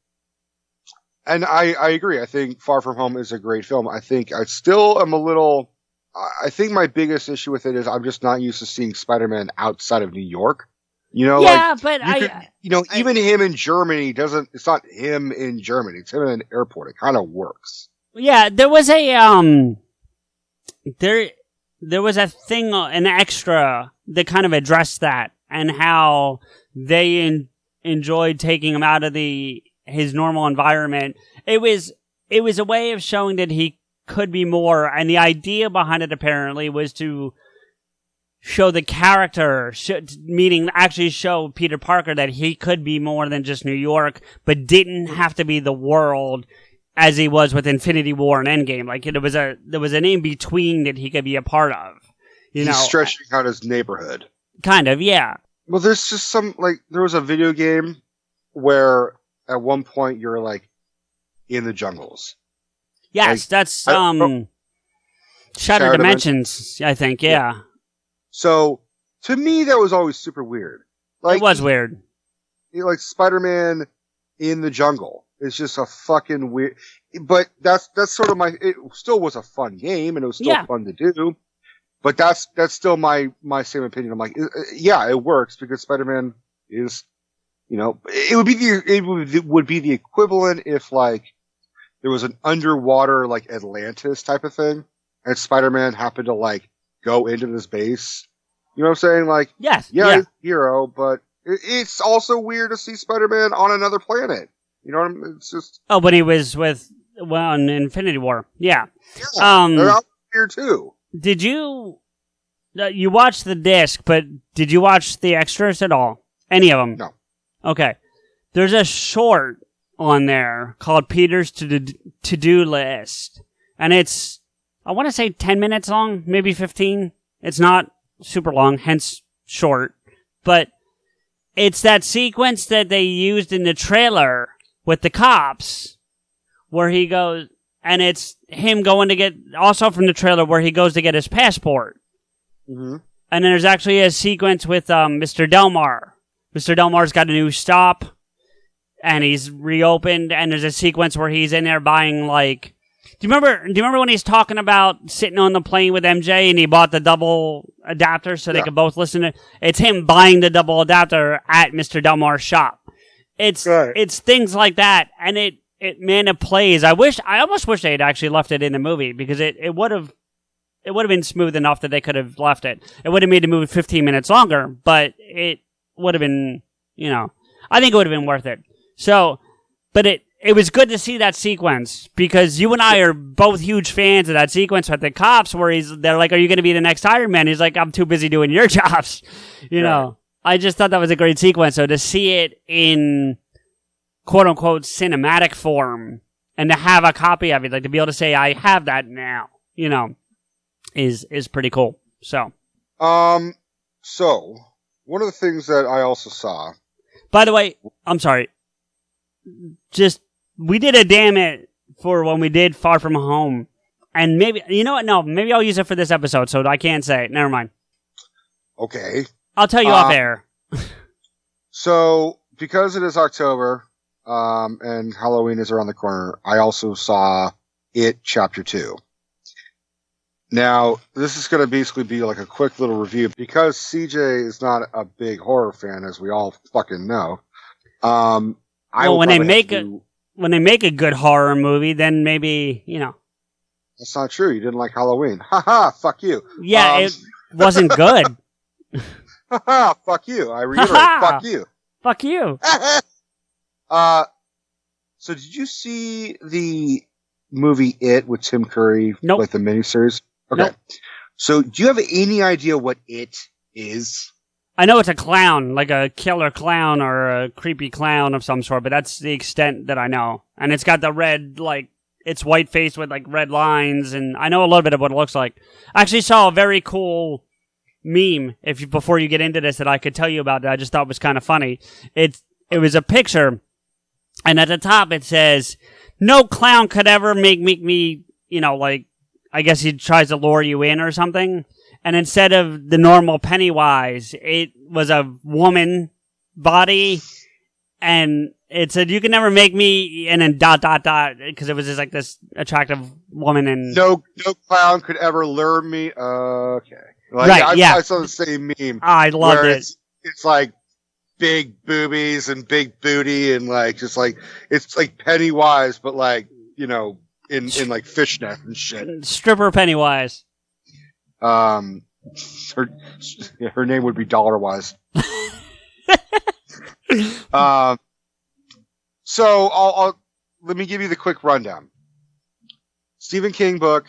I agree. I think Far From Home is a great film. I think I still am I think my biggest issue with it is I'm just not used to seeing Spider-Man outside of New York. Even him in Germany it's not him in Germany. It's him in an airport. It kind of works. Yeah, there was there was a thing, an extra that kind of addressed that and how they enjoyed taking him out of his normal environment. It was a way of showing that he could be more, and the idea behind it apparently was to show the character, meaning actually show Peter Parker that he could be more than just New York, but didn't have to be the world as he was with Infinity War and Endgame. There was an in-between that he could be a part of. He's stretching out his neighborhood. Kind of, yeah. Well, there's just some, like, there was a video game where at one point you're, like, in the jungles. Yes, like, that's, Shattered Dimensions, I think, yeah. So, to me, that was always super weird. Like, it was weird. Like, Spider-Man in the jungle. It's just a fucking weird... But that's sort of my... It still was a fun game, and it was still fun to do. But that's still my same opinion. I'm like, yeah, it works, because Spider-Man is... You know, it would be the equivalent if, like, there was an underwater, like, Atlantis type of thing, and Spider-Man happened to, like, go into this base. You know what I'm saying? Like, yes, he's a hero, but it's also weird to see Spider-Man on another planet. You know what I mean? It's just... Oh, when he was in Infinity War. Yeah. That was weird, too. Did you... You watched the disc, but did you watch the extras at all? Any of them? No. Okay. There's a short on there called Peter's To-Do List. And it's, I want to say 10 minutes long, maybe 15. It's not super long, hence short. But it's that sequence that they used in the trailer with the cops where he goes, and it's him going to get, also from the trailer where he goes to get his passport. Mm-hmm. And then there's actually a sequence with Mr. Delmar. Mr. Delmar's got a new stop, and he's reopened, and there's a sequence where he's in there buying, like... Do you remember when he's talking about sitting on the plane with MJ, and he bought the double adapter so they could both listen to... It's him buying the double adapter at Mr. Delmar's shop. It's things like that, and it plays. I almost wish they had actually left it in the movie, because it would have been smooth enough that they could have left it. It would have made the movie 15 minutes longer, but it would have been, I think it would have been worth it. So, but it was good to see that sequence, because you and I are both huge fans of that sequence with the cops where they're like, are you going to be the next Iron Man? He's like, I'm too busy doing your jobs. You know, I just thought that was a great sequence. So to see it in quote unquote cinematic form and to have a copy of it, like to be able to say, I have that now, is pretty cool. So, one of the things that I also saw. By the way, I'm sorry. We did a damn it for when we did Far From Home. And maybe, you know what? No, maybe I'll use it for this episode, so I can't say it. Never mind. Okay. I'll tell you off air. So, because it is October, and Halloween is around the corner, I also saw It Chapter 2. Now, this is going to basically be like a quick little review, because CJ is not a big horror fan, as we all fucking know. When they make a good horror movie, then maybe, That's not true. You didn't like Halloween. Haha, fuck you. Yeah, it wasn't good. Haha, fuck you. I reiterate, fuck you. Fuck you. So did you see the movie It with Tim Curry? Nope. Like the miniseries? Okay. Nope. So do you have any idea what It is? I know it's a clown, like a killer clown or a creepy clown of some sort, but that's the extent that I know. And it's got the red, like, it's white face with, like, red lines, and I know a little bit of what it looks like. I actually saw a very cool meme, before you get into this, that I could tell you about that I just thought was kind of funny. It was a picture, and at the top it says, no clown could ever make me, like, I guess he tries to lure you in or something. And instead of the normal Pennywise, it was a woman body. And it said, you can never make me, and then ... because it was just like this attractive woman. And no clown could ever lure me. Okay. Like, right, I saw the same meme. I loved it. It's like big boobies and big booty and like, just like, it's like Pennywise, but like, in like fishnet and shit. Stripper Pennywise. Her name would be Dollarwise. So I'll let me give you the quick rundown. Stephen King book.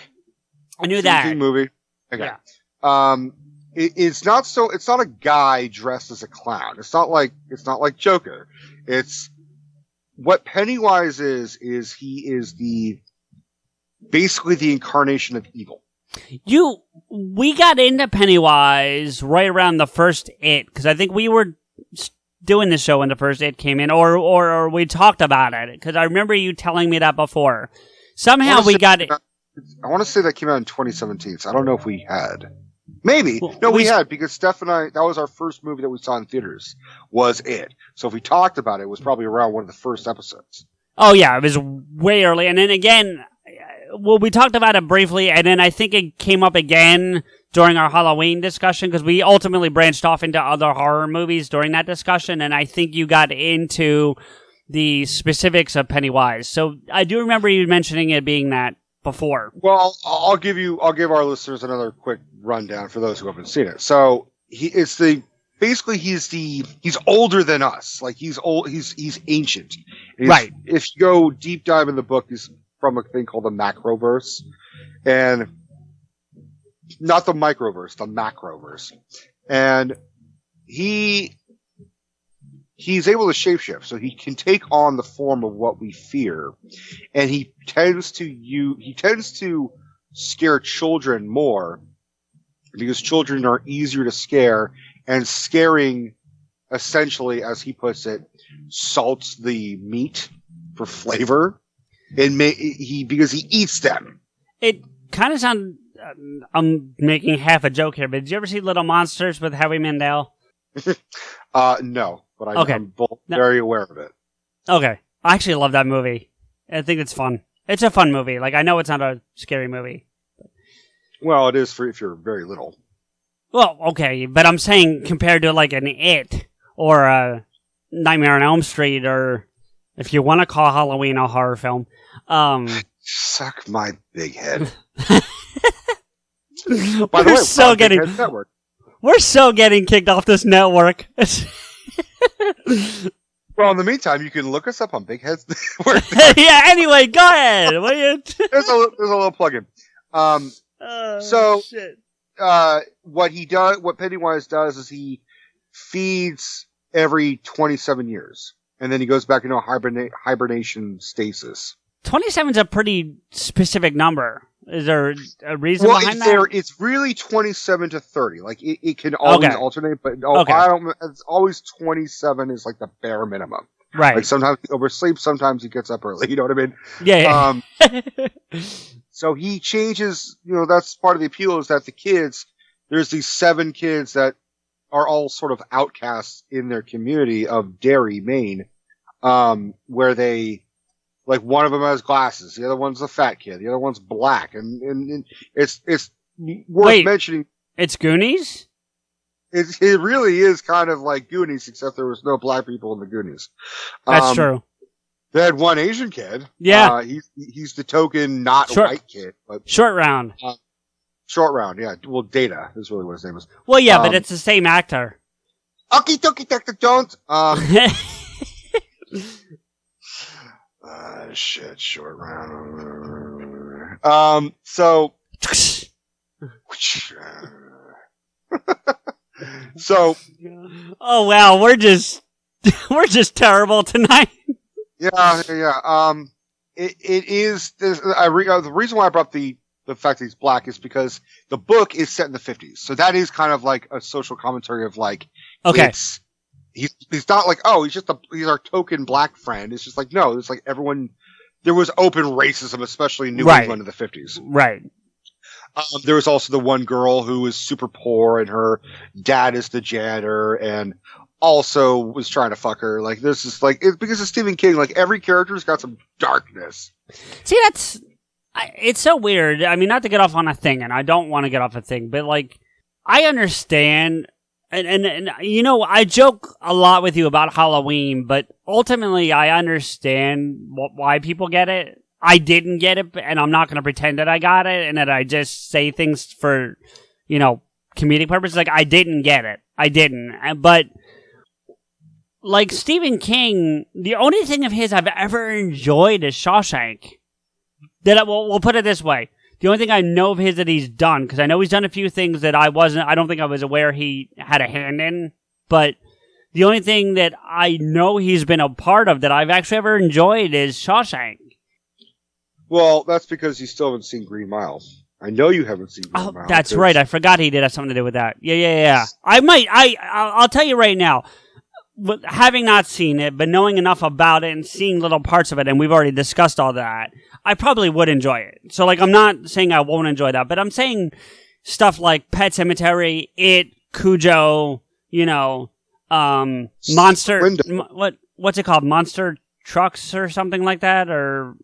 I knew Stephen that. King movie. Okay. Yeah. It's not a guy dressed as a clown. It's not like Joker. It's what Pennywise is he is basically the incarnation of evil. We got into Pennywise right around the first It, because I think we were doing the show when the first It came in, or we talked about it, because I remember you telling me that before. Somehow we got it. I want to say that came out in 2017, so I don't know if we had. Maybe. No, we had, because Steph and I, that was our first movie that we saw in theaters, was It. So if we talked about it, it was probably around one of the first episodes. Oh, yeah, it was way early. And then again, well, we talked about it briefly, and then I think it came up again during our Halloween discussion, because we ultimately branched off into other horror movies during that discussion, and I think you got into the specifics of Pennywise. So I do remember you mentioning it being that before. Well, I'll give our listeners another quick rundown for those who haven't seen it. So he's older than us. Like he's old, he's ancient. Right. If you go deep dive in the book, he's from a thing called the Macroverse, and not the Microverse, the Macroverse. And he's able to shapeshift, so he can take on the form of what we fear, and he tends to scare children more, because children are easier to scare, and scaring, essentially, as he puts it, salts the meat for flavor, and because he eats them. It kind of sounds. I'm making half a joke here, but did you ever see Little Monsters with Howie Mandel? No, but I'm very aware of it. Okay. I actually love that movie. I think it's fun. It's a fun movie. Like, I know it's not a scary movie. Well, it is if you're very little. Well, okay, but I'm saying compared to, like, an It, or a Nightmare on Elm Street, or if you want to call Halloween a horror film. Suck my big head. By the way, we're so getting kicked off this network. Well, in the meantime, you can look us up on Big Heads. Yeah. Anyway, go ahead. There's a little plug-in. Shit. What Pennywise does is he feeds every 27 years, and then he goes back into a hibernation stasis. 27 is a pretty specific number. Is there a reason behind that? It's really 27 to 30. Like it can always alternate, but it's always 27 is like the bare minimum. Right. Like sometimes he oversleeps, sometimes he gets up early. You know what I mean? Yeah. So he changes. That's part of the appeal, is that there's these 7 kids that are all sort of outcasts in their community of Derry, Maine, where they. Like, one of them has glasses, the other one's a fat kid, the other one's black, and it's worth mentioning. It's Goonies? It really is kind of like Goonies, except there was no black people in the Goonies. That's true. They had one Asian kid. Yeah. He's the token not white kid. But, Short Round. Short Round, yeah. Well, Data is really what his name is. Well, yeah, but it's the same actor. Okie dokie, Dr. Jones. Shit, Short Round. So. Oh wow, we're just terrible tonight. Yeah. It is. The reason why I brought up the fact that he's black is because the book is set in the 50s, so that is kind of like a social commentary of like. Okay. He's not like, oh, he's our token black friend. It's just like, no, it's like everyone. There was open racism, especially in New England in the 50s. Right. There was also the one girl who was super poor, and her dad is the janitor, and also was trying to fuck her. Like, this is like, because of Stephen King, like, every character's got some darkness. See, it's so weird. I mean, not to get off on a thing, and I don't want to get off a thing, but like, I understand. And I joke a lot with you about Halloween, but ultimately I understand why people get it. I didn't get it, and I'm not going to pretend that I got it and that I just say things for, comedic purposes. Like, I didn't get it. I didn't. But, like, Stephen King, the only thing of his I've ever enjoyed is Shawshank. We'll put it this way. The only thing I know of his that he's done, because I know he's done a few things that I don't think I was aware he had a hand in, but the only thing that I know he's been a part of that I've actually ever enjoyed is Shawshank. Well, that's because you still haven't seen Green Mile. I know you haven't seen Oh, Mountains. that's right. I forgot he did have something to do with that. Yeah. I'll tell you right now, having not seen it, but knowing enough about it and seeing little parts of it, and we've already discussed all that, I probably would enjoy it. So, like, I'm not saying I won't enjoy that, but I'm saying stuff like Pet Sematary, It, Cujo, Monster, what's it called? Monster Trucks or something like that? Or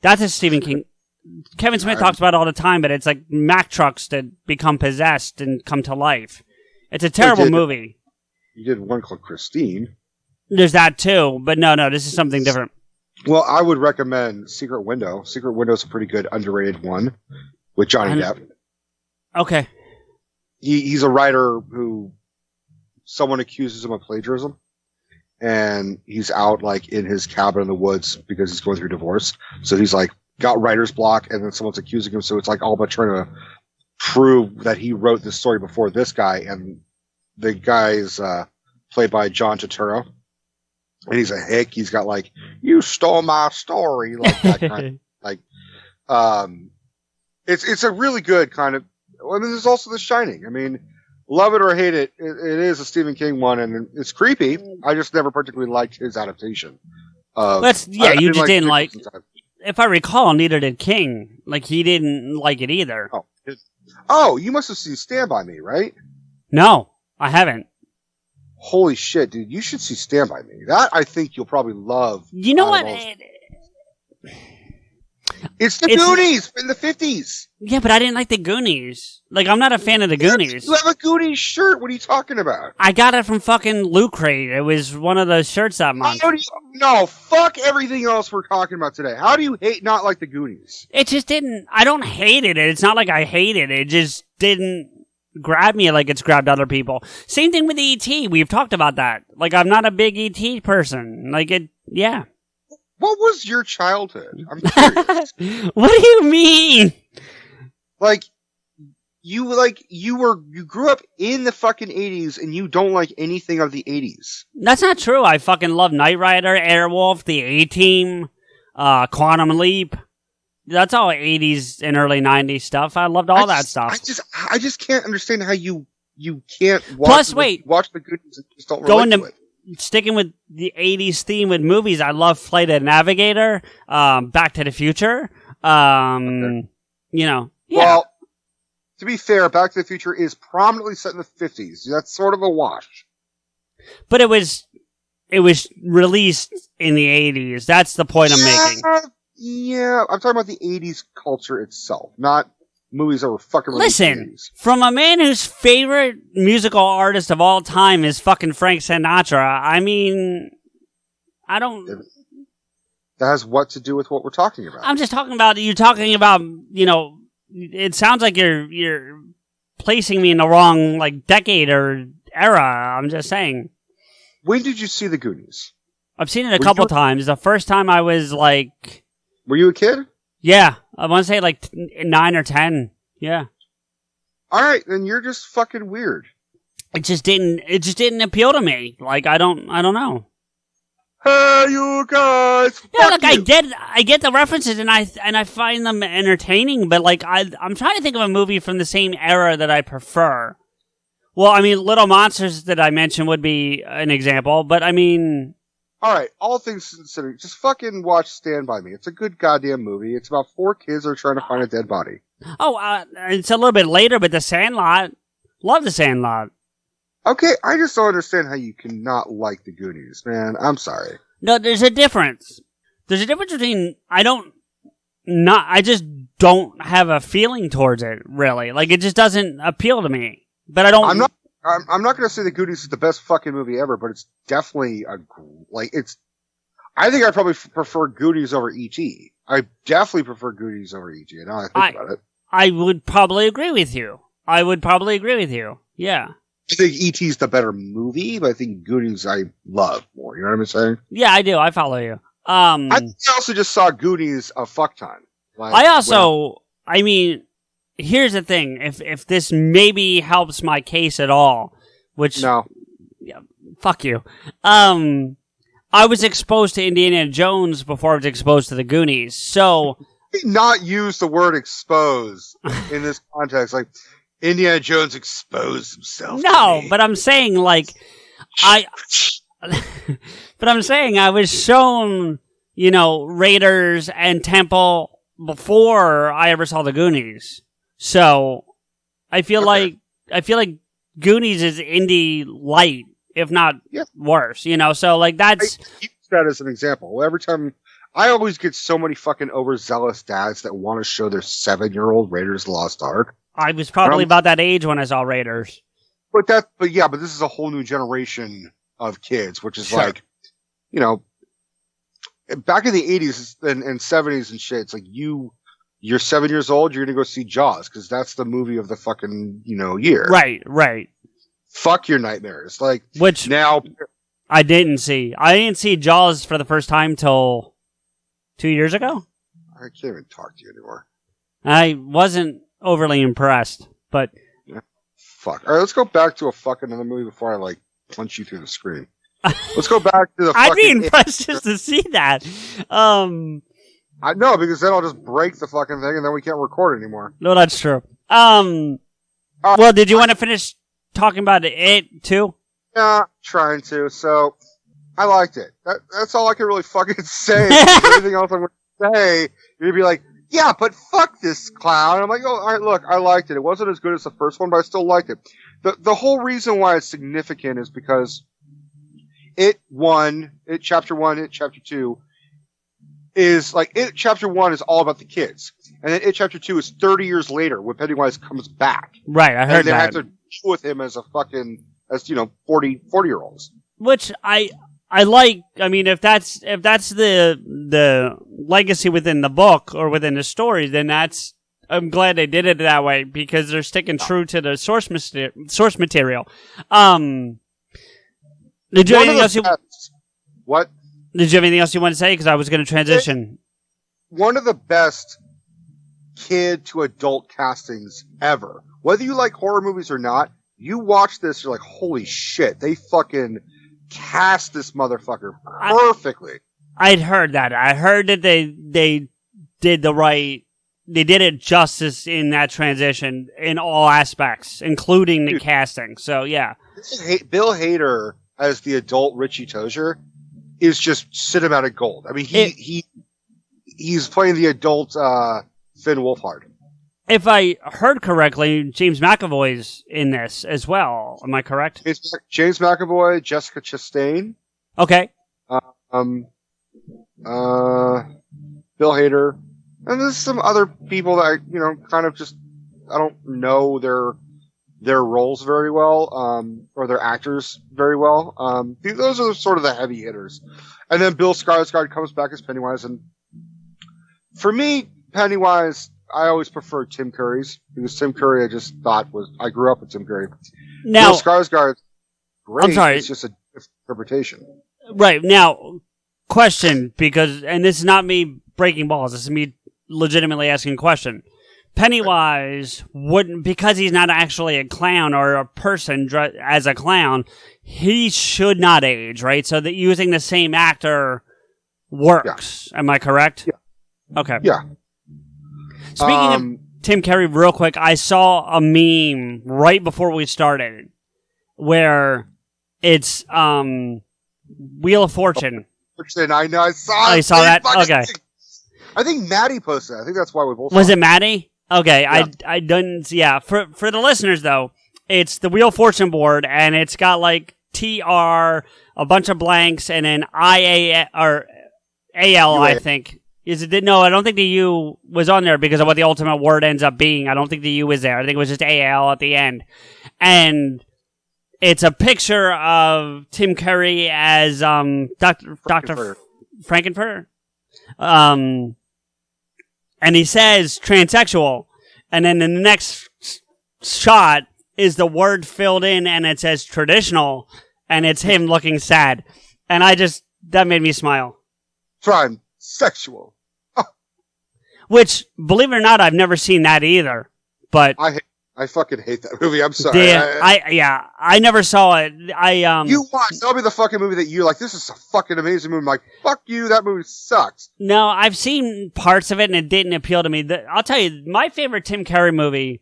that's a Stephen King. Kevin Smith talks about it all the time, but it's like Mack trucks that become possessed and come to life. It's a terrible movie. You did one called Christine. There's that too, but no, this is something different. Well, I would recommend Secret Window. Secret Window is a pretty good underrated one with Johnny Depp. Okay. He's a writer who someone accuses him of plagiarism, and he's out like in his cabin in the woods because he's going through divorce. So he's like got writer's block, and then someone's accusing him. So it's like all about trying to prove that he wrote this story before this guy, and the guy is played by John Turturro, and he's a hick. He's got like, "You stole my story," like that kind of, it's a really good kind of. I mean, there's also The Shining. I mean, love it or hate it, it is a Stephen King one, and it's creepy. I just never particularly liked his adaptation. You just didn't like. If I recall, neither did King. Like, he didn't like it either. Oh, you must have seen Stand By Me, right? No, I haven't. Holy shit, dude! You should see Stand By Me. That I think you'll probably love. You know what? It's the Goonies in the 50s. Yeah, but I didn't like the Goonies. Like, I'm not a fan of the Goonies. You have a Goonies shirt. What are you talking about? I got it from fucking Loot Crate. It was one of those shirts that month. No, fuck everything else we're talking about today. How do you not like the Goonies? It just didn't. I don't hate it. It's not like I hate it. It just didn't grab me like it's grabbed other people. Same thing with E.T. We've talked about that. Like, I'm not a big E.T. person. Like, yeah. What was your childhood? I'm curious. What do you mean? You grew up in the fucking 80s and you don't like anything of the 80s. That's not true. I fucking love Knight Rider, Airwolf, The A-Team, Quantum Leap. That's all 80s and early 90s stuff. I loved all that stuff. I just can't understand how you can't watch the Goonies and just don't relate to it. Sticking with the 80s theme with movies, I love Flight of the Navigator, Back to the Future. Okay. Yeah. Well, to be fair, Back to the Future is prominently set in the 50s. That's sort of a wash. But it was released in the 80s. That's the point I'm making. Yeah, I'm talking about the 80s culture itself, not movies that were fucking released in the 80s. From a man whose favorite musical artist of all time is fucking Frank Sinatra, I mean, I don't... That has what to do with what we're talking about? I'm just talking about, it sounds like you're placing me in the wrong, like, decade or era. I'm just saying. When did you see the Goonies? I've seen it a couple times. The first time I was, like... Were you a kid? Yeah. I want to say, like, 9 or 10. Yeah. Alright, then you're just fucking weird. It just didn't appeal to me. Like, I don't know. Hey, you guys! Yeah, look, I get the references and I find them entertaining, but like I'm trying to think of a movie from the same era that I prefer. Well, I mean, Little Monsters that I mentioned would be an example, but I mean, all right, all things considered, just fucking watch Stand By Me. It's a good goddamn movie. It's about 4 kids that are trying to find a dead body. Oh, it's a little bit later, but The Sandlot, love The Sandlot. Okay, I just don't understand how you cannot like the Goonies, man. I'm sorry. No, there's a difference. There's a difference between I just don't have a feeling towards it, really. Like, it just doesn't appeal to me. But I don't... I'm not going to say the Goonies is the best fucking movie ever, but it's definitely I think I probably prefer Goonies over E.T. I definitely prefer Goonies over E.T. Now I think about it. I would probably agree with you. Yeah. I think E.T.'s the better movie, but I think Goonies I love more. You know what I'm saying? Yeah, I do. I follow you. I also just saw Goonies a fuck ton. I mean, here's the thing. If this maybe helps my case at all, which... No. Yeah, fuck you. I was exposed to Indiana Jones before I was exposed to the Goonies, so not use the word expose in this context? Like, Indiana Jones exposed himself. No, but I'm saying, like, I was shown, Raiders and Temple before I ever saw the Goonies. So I feel like Goonies is indie light, if not worse, so like that's. I use that as an example. Every time I always get so many fucking overzealous dads that want to show their 7-year-old Raiders Lost Ark. I was probably about that age when I saw Raiders. But this is a whole new generation of kids, which is like, back in the 80s and 70s and shit, it's like you're 7 years old, you're going to go see Jaws, because that's the movie of the fucking, year. Right. Fuck your nightmares. Like, which now I didn't see. I didn't see Jaws for the first time till 2 years ago. I can't even talk to you anymore. I wasn't overly impressed, but fuck. All right, let's go back to another movie before I like punch you through the screen. Let's go back to the. I'd be impressed just to see that. I know, because then I'll just break the fucking thing and then we can't record anymore. No, that's true. Well, did you want to finish talking about it too? Yeah, trying to. So, I liked it. That's all I can really fucking say. Anything else I'm going to say, you'd be like, yeah, but fuck this clown. I'm like, oh, all right, look, I liked it. It wasn't as good as the first one, but I still liked it. The whole reason why it's significant is because It Chapter 1, It Chapter 2 is like, It Chapter 1 is all about the kids. And then It Chapter 2 is 30 years later when Pennywise comes back. Right, I heard that. And they that. have to deal with him as 40-year-olds. Which I like. I mean, if that's the legacy within the book or within the story, then I'm glad they did it that way, because they're sticking true to the source material. Did you have anything else? What? Did you have anything else you want to say? Because I was going to transition. One of the best kid to adult castings ever. Whether you like horror movies or not, you watch this, you're like, holy shit, they fucking cast this motherfucker perfectly. I'd heard that. I heard that they did they did it justice in that transition in all aspects, including the casting. So, yeah. Bill Hader as the adult Richie Tozier is just cinematic gold. I mean, he's playing the adult Finn Wolfhard. If I heard correctly, James McAvoy's in this as well. Am I correct? It's James McAvoy, Jessica Chastain. Okay. Bill Hader. And there's some other people that I don't know their roles very well, or their actors very well. Those are sort of the heavy hitters. And then Bill Skarsgård comes back as Pennywise. And for me, Pennywise, I always preferred Tim Curry's, because Tim Curry I grew up with Tim Curry. Now, Bill Skarsgård, great. I'm sorry. It's just a different interpretation. Right. Now, question, and this is not me breaking balls, this is me legitimately asking a question. Pennywise wouldn't, because he's not actually a clown or a person as a clown, he should not age, right? So that using the same actor works. Yeah. Am I correct? Yeah. Okay. Yeah. Speaking of Tim Curry, real quick, I saw a meme right before we started where it's Wheel of Fortune. I know. I saw it. Oh, you saw that? Okay. I think Maddie posted it. I think that's why we both. Was it Maddie? Okay, yeah. I didn't. Yeah, for the listeners though, it's the Wheel of Fortune board, and it's got like TR, a bunch of blanks, and then IA or AL. I think is it? No, I don't think the U was on there because of what the ultimate word ends up being. I don't think the U was there. I think it was just AL at the end, and it's a picture of Tim Curry as Dr. Frankenfurter. And he says transsexual, and then in the next shot is the word filled in, and it says traditional, and it's him looking sad, and that made me smile. Transsexual. Which, believe it or not, I've never seen that either. But I I fucking hate that movie. I'm sorry. I never saw it. You watch. That'll be the fucking movie that you like. This is a fucking amazing movie. I'm like, fuck you. That movie sucks. No, I've seen parts of it and it didn't appeal to me. I'll tell you, my favorite Tim Curry movie,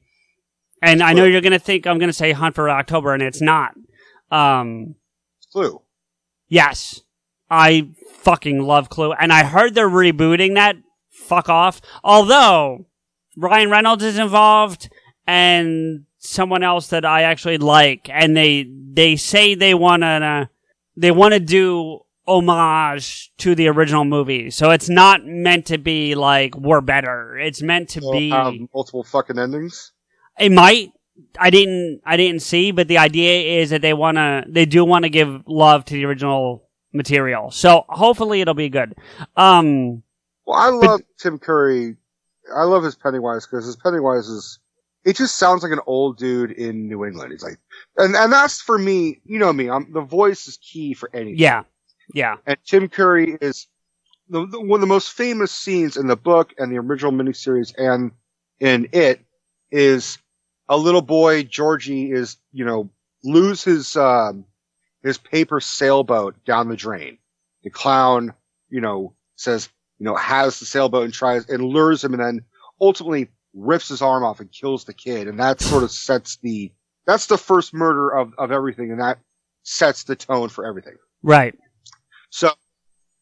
and I know you're going to think I'm going to say Hunt for October, and it's not. Clue. Yes. I fucking love Clue. And I heard they're rebooting that. Fuck off. Although, Ryan Reynolds is involved, and someone else that I actually like, and they say they want to do homage to the original movie. So it's not meant to be like we're better. It's meant to be multiple fucking endings. It might. I didn't see, but the idea is that they do want to give love to the original material. So hopefully it'll be good. Well, I love Tim Curry. I love his Pennywise because his Pennywise it just sounds like an old dude in New England. He's like, and that's for me, you know me, the voice is key for anything. Yeah. Yeah. And Tim Curry is one of the most famous scenes in the book and the original miniseries and in it is a little boy, Georgie, is, lose his paper sailboat down the drain. The clown, says, has the sailboat and tries and lures him and then ultimately rips his arm off and kills the kid. And that sort of that's the first murder of everything. And that sets the tone for everything. Right. So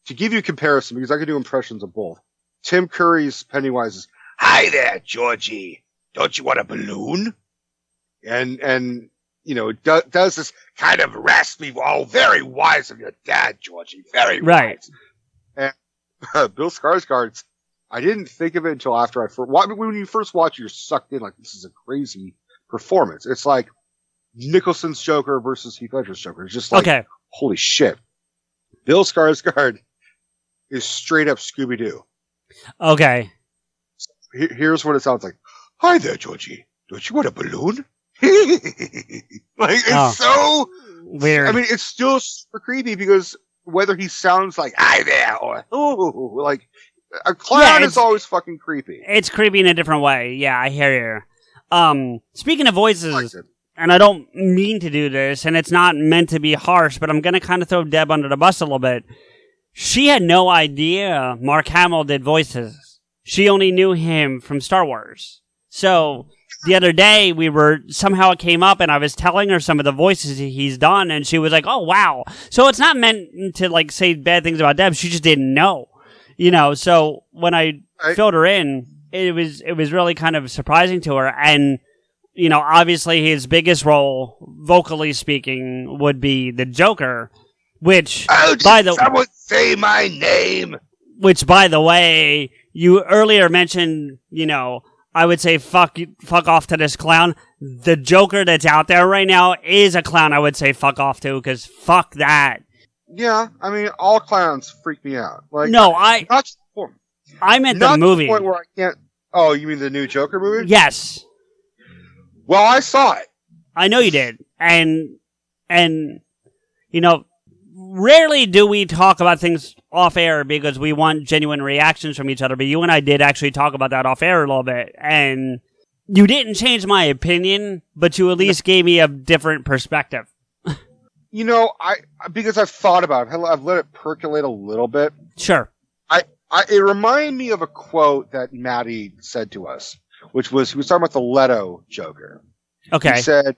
to give you a comparison, because I can do impressions of both, Tim Curry's Pennywise is, "Hi there, Georgie. Don't you want a balloon?" And does this kind of raspy, very wise of your dad, Georgie. Very wise. And Bill Skarsgård, I didn't think of it until after when you first watch it, you're sucked in like this is a crazy performance. It's like Nicholson's Joker versus Heath Ledger's Joker. It's just like, holy shit. Bill Skarsgård is straight up Scooby-Doo. Okay. Here's what it sounds like. "Hi there, Georgie. Don't you want a balloon?" It's so weird. I mean, it's still super creepy because whether he sounds like "hi there" or "ooh," like a clown is always fucking creepy. It's creepy in a different way. Yeah, I hear you. Speaking of voices, and I don't mean to do this, and it's not meant to be harsh, but I'm going to kind of throw Deb under the bus a little bit. She had no idea Mark Hamill did voices. She only knew him from Star Wars. So the other day, somehow it came up and I was telling her some of the voices he's done and she was like, "Oh, wow." So it's not meant to like say bad things about Deb. She just didn't know, so when I filled her in, it was really kind of surprising to her. And, obviously his biggest role, vocally speaking, would be the Joker, which someone say my name. Which, by the way, you earlier mentioned, I would say fuck off to this clown. The Joker that's out there right now is a clown I would say fuck off to, because fuck that. Yeah, I mean, all clowns freak me out. Like, no, I meant the movie. Not to the point where I can't... Oh, you mean the new Joker movie? Yes. Well, I saw it. I know you did. And rarely do we talk about things off air because we want genuine reactions from each other, but you and I did actually talk about that off air a little bit, and you didn't change my opinion, but you at least gave me a different perspective. Because I've thought about it, I've let it percolate a little bit. Sure. It reminded me of a quote that Maddie said to us, which was, he was talking about the Leto Joker. Okay. He said,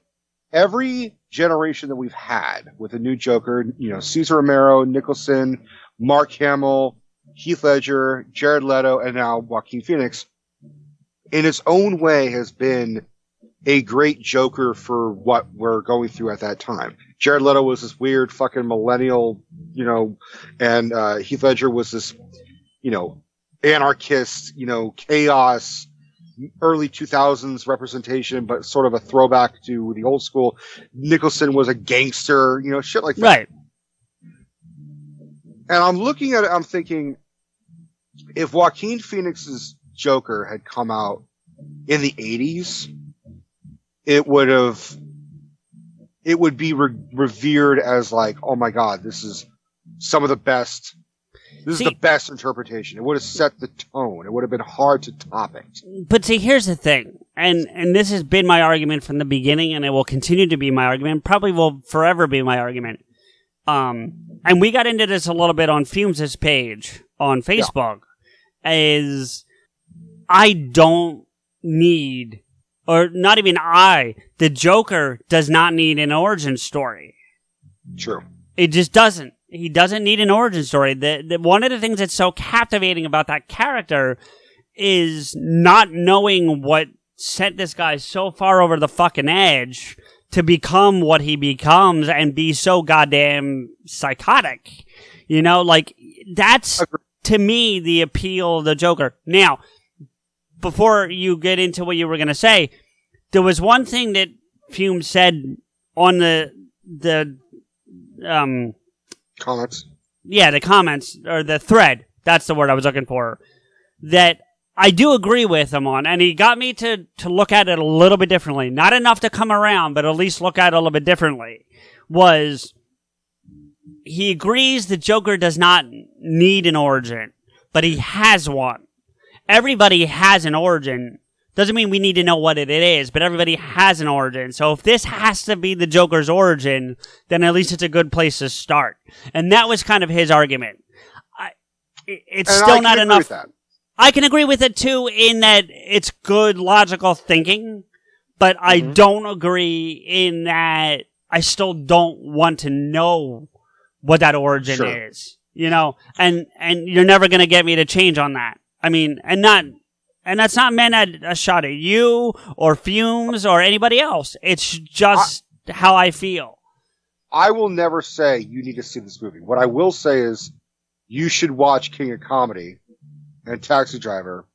every generation that we've had with a new Joker, Cesar Romero, Nicholson, Mark Hamill, Heath Ledger, Jared Leto, and now Joaquin Phoenix, in its own way has been a great Joker for what we're going through at that time. Jared Leto was this weird fucking millennial, and Heath Ledger was this, anarchist, chaos, early 2000s representation, but sort of a throwback to the old school. Nicholson was a gangster, shit like that. Right. And I'm looking at it, I'm thinking, if Joaquin Phoenix's Joker had come out in the 80s, it would be revered as like, oh my God, this is some of the best. This is the best interpretation. It would have set the tone. It would have been hard to top it. But see, here's the thing, and this has been my argument from the beginning, and it will continue to be my argument, probably will forever be my argument. And we got into this a little bit on Fumes' page on Facebook, is I don't need, or not even the Joker does not need an origin story. True. It just doesn't. He doesn't need an origin story. One of the things that's so captivating about that character is not knowing what sent this guy so far over the fucking edge to become what he becomes and be so goddamn psychotic. You know, like, that's, to me, the appeal of the Joker. Now, before you get into what you were going to say, there was one thing that Fume said on the comments. Yeah, the comments, or the thread. That's the word I was looking for. That I do agree with him on, and he got me to look at it a little bit differently. Not enough to come around, but at least look at it a little bit differently. Was, he agrees the Joker does not need an origin, but he has one. Everybody has an origin. Doesn't mean we need to know what it is, but everybody has an origin. So if this has to be the Joker's origin, then at least it's a good place to start. And that was kind of his argument. It's still not enough. I can agree with it too, in that it's good logical thinking, but I don't agree in that I still don't want to know what that origin is. You know, and you're never going to get me to change on that. I mean, and that's not meant at a shot at you or Fumes or anybody else. It's just how I feel. I will never say you need to see this movie. What I will say is you should watch King of Comedy and Taxi Driver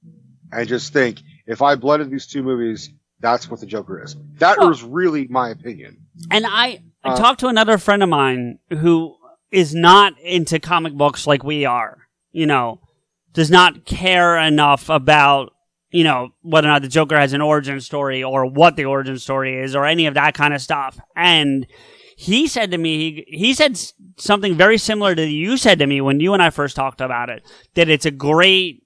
and just think, if I blended these two movies, that's what the Joker is. That was really my opinion. And I talked to another friend of mine who is not into comic books like we are, you know, does not care enough about, you know, whether or not the Joker has an origin story or what the origin story is or any of that kind of stuff. And he said to me, he said something very similar to you said to me when you and I first talked about it, that it's a great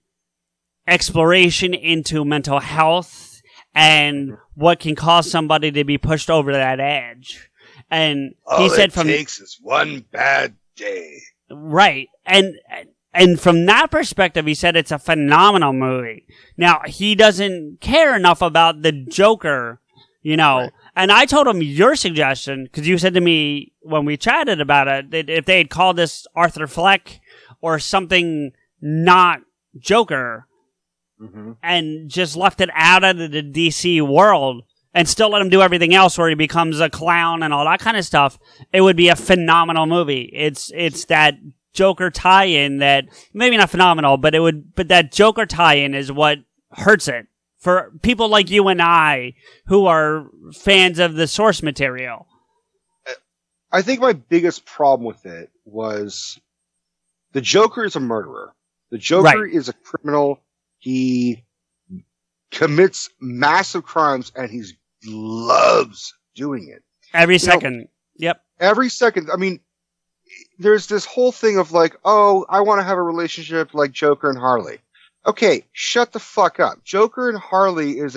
exploration into mental health and what can cause somebody to be pushed over that edge. And he said all it takes is one bad day. Right. And from that perspective, he said it's a phenomenal movie. Now, he doesn't care enough about the Joker, you know. Right. And I told him your suggestion, because you said to me when we chatted about it, that if they had called this Arthur Fleck or something not Joker and just left it out of the DC world and still let him do everything else where he becomes a clown and all that kind of stuff, it would be a phenomenal movie. It's that Joker tie-in that, maybe not phenomenal, but that Joker tie-in is what hurts it for people like you and I who are fans of the source material. I think my biggest problem with it was the Joker is a murderer. The Joker is a criminal. He commits massive crimes and he loves doing it. Every second. Yep. Every second. I mean, there's this whole thing of like, oh, I want to have a relationship like Joker and Harley. Okay, shut the fuck up. Joker and Harley is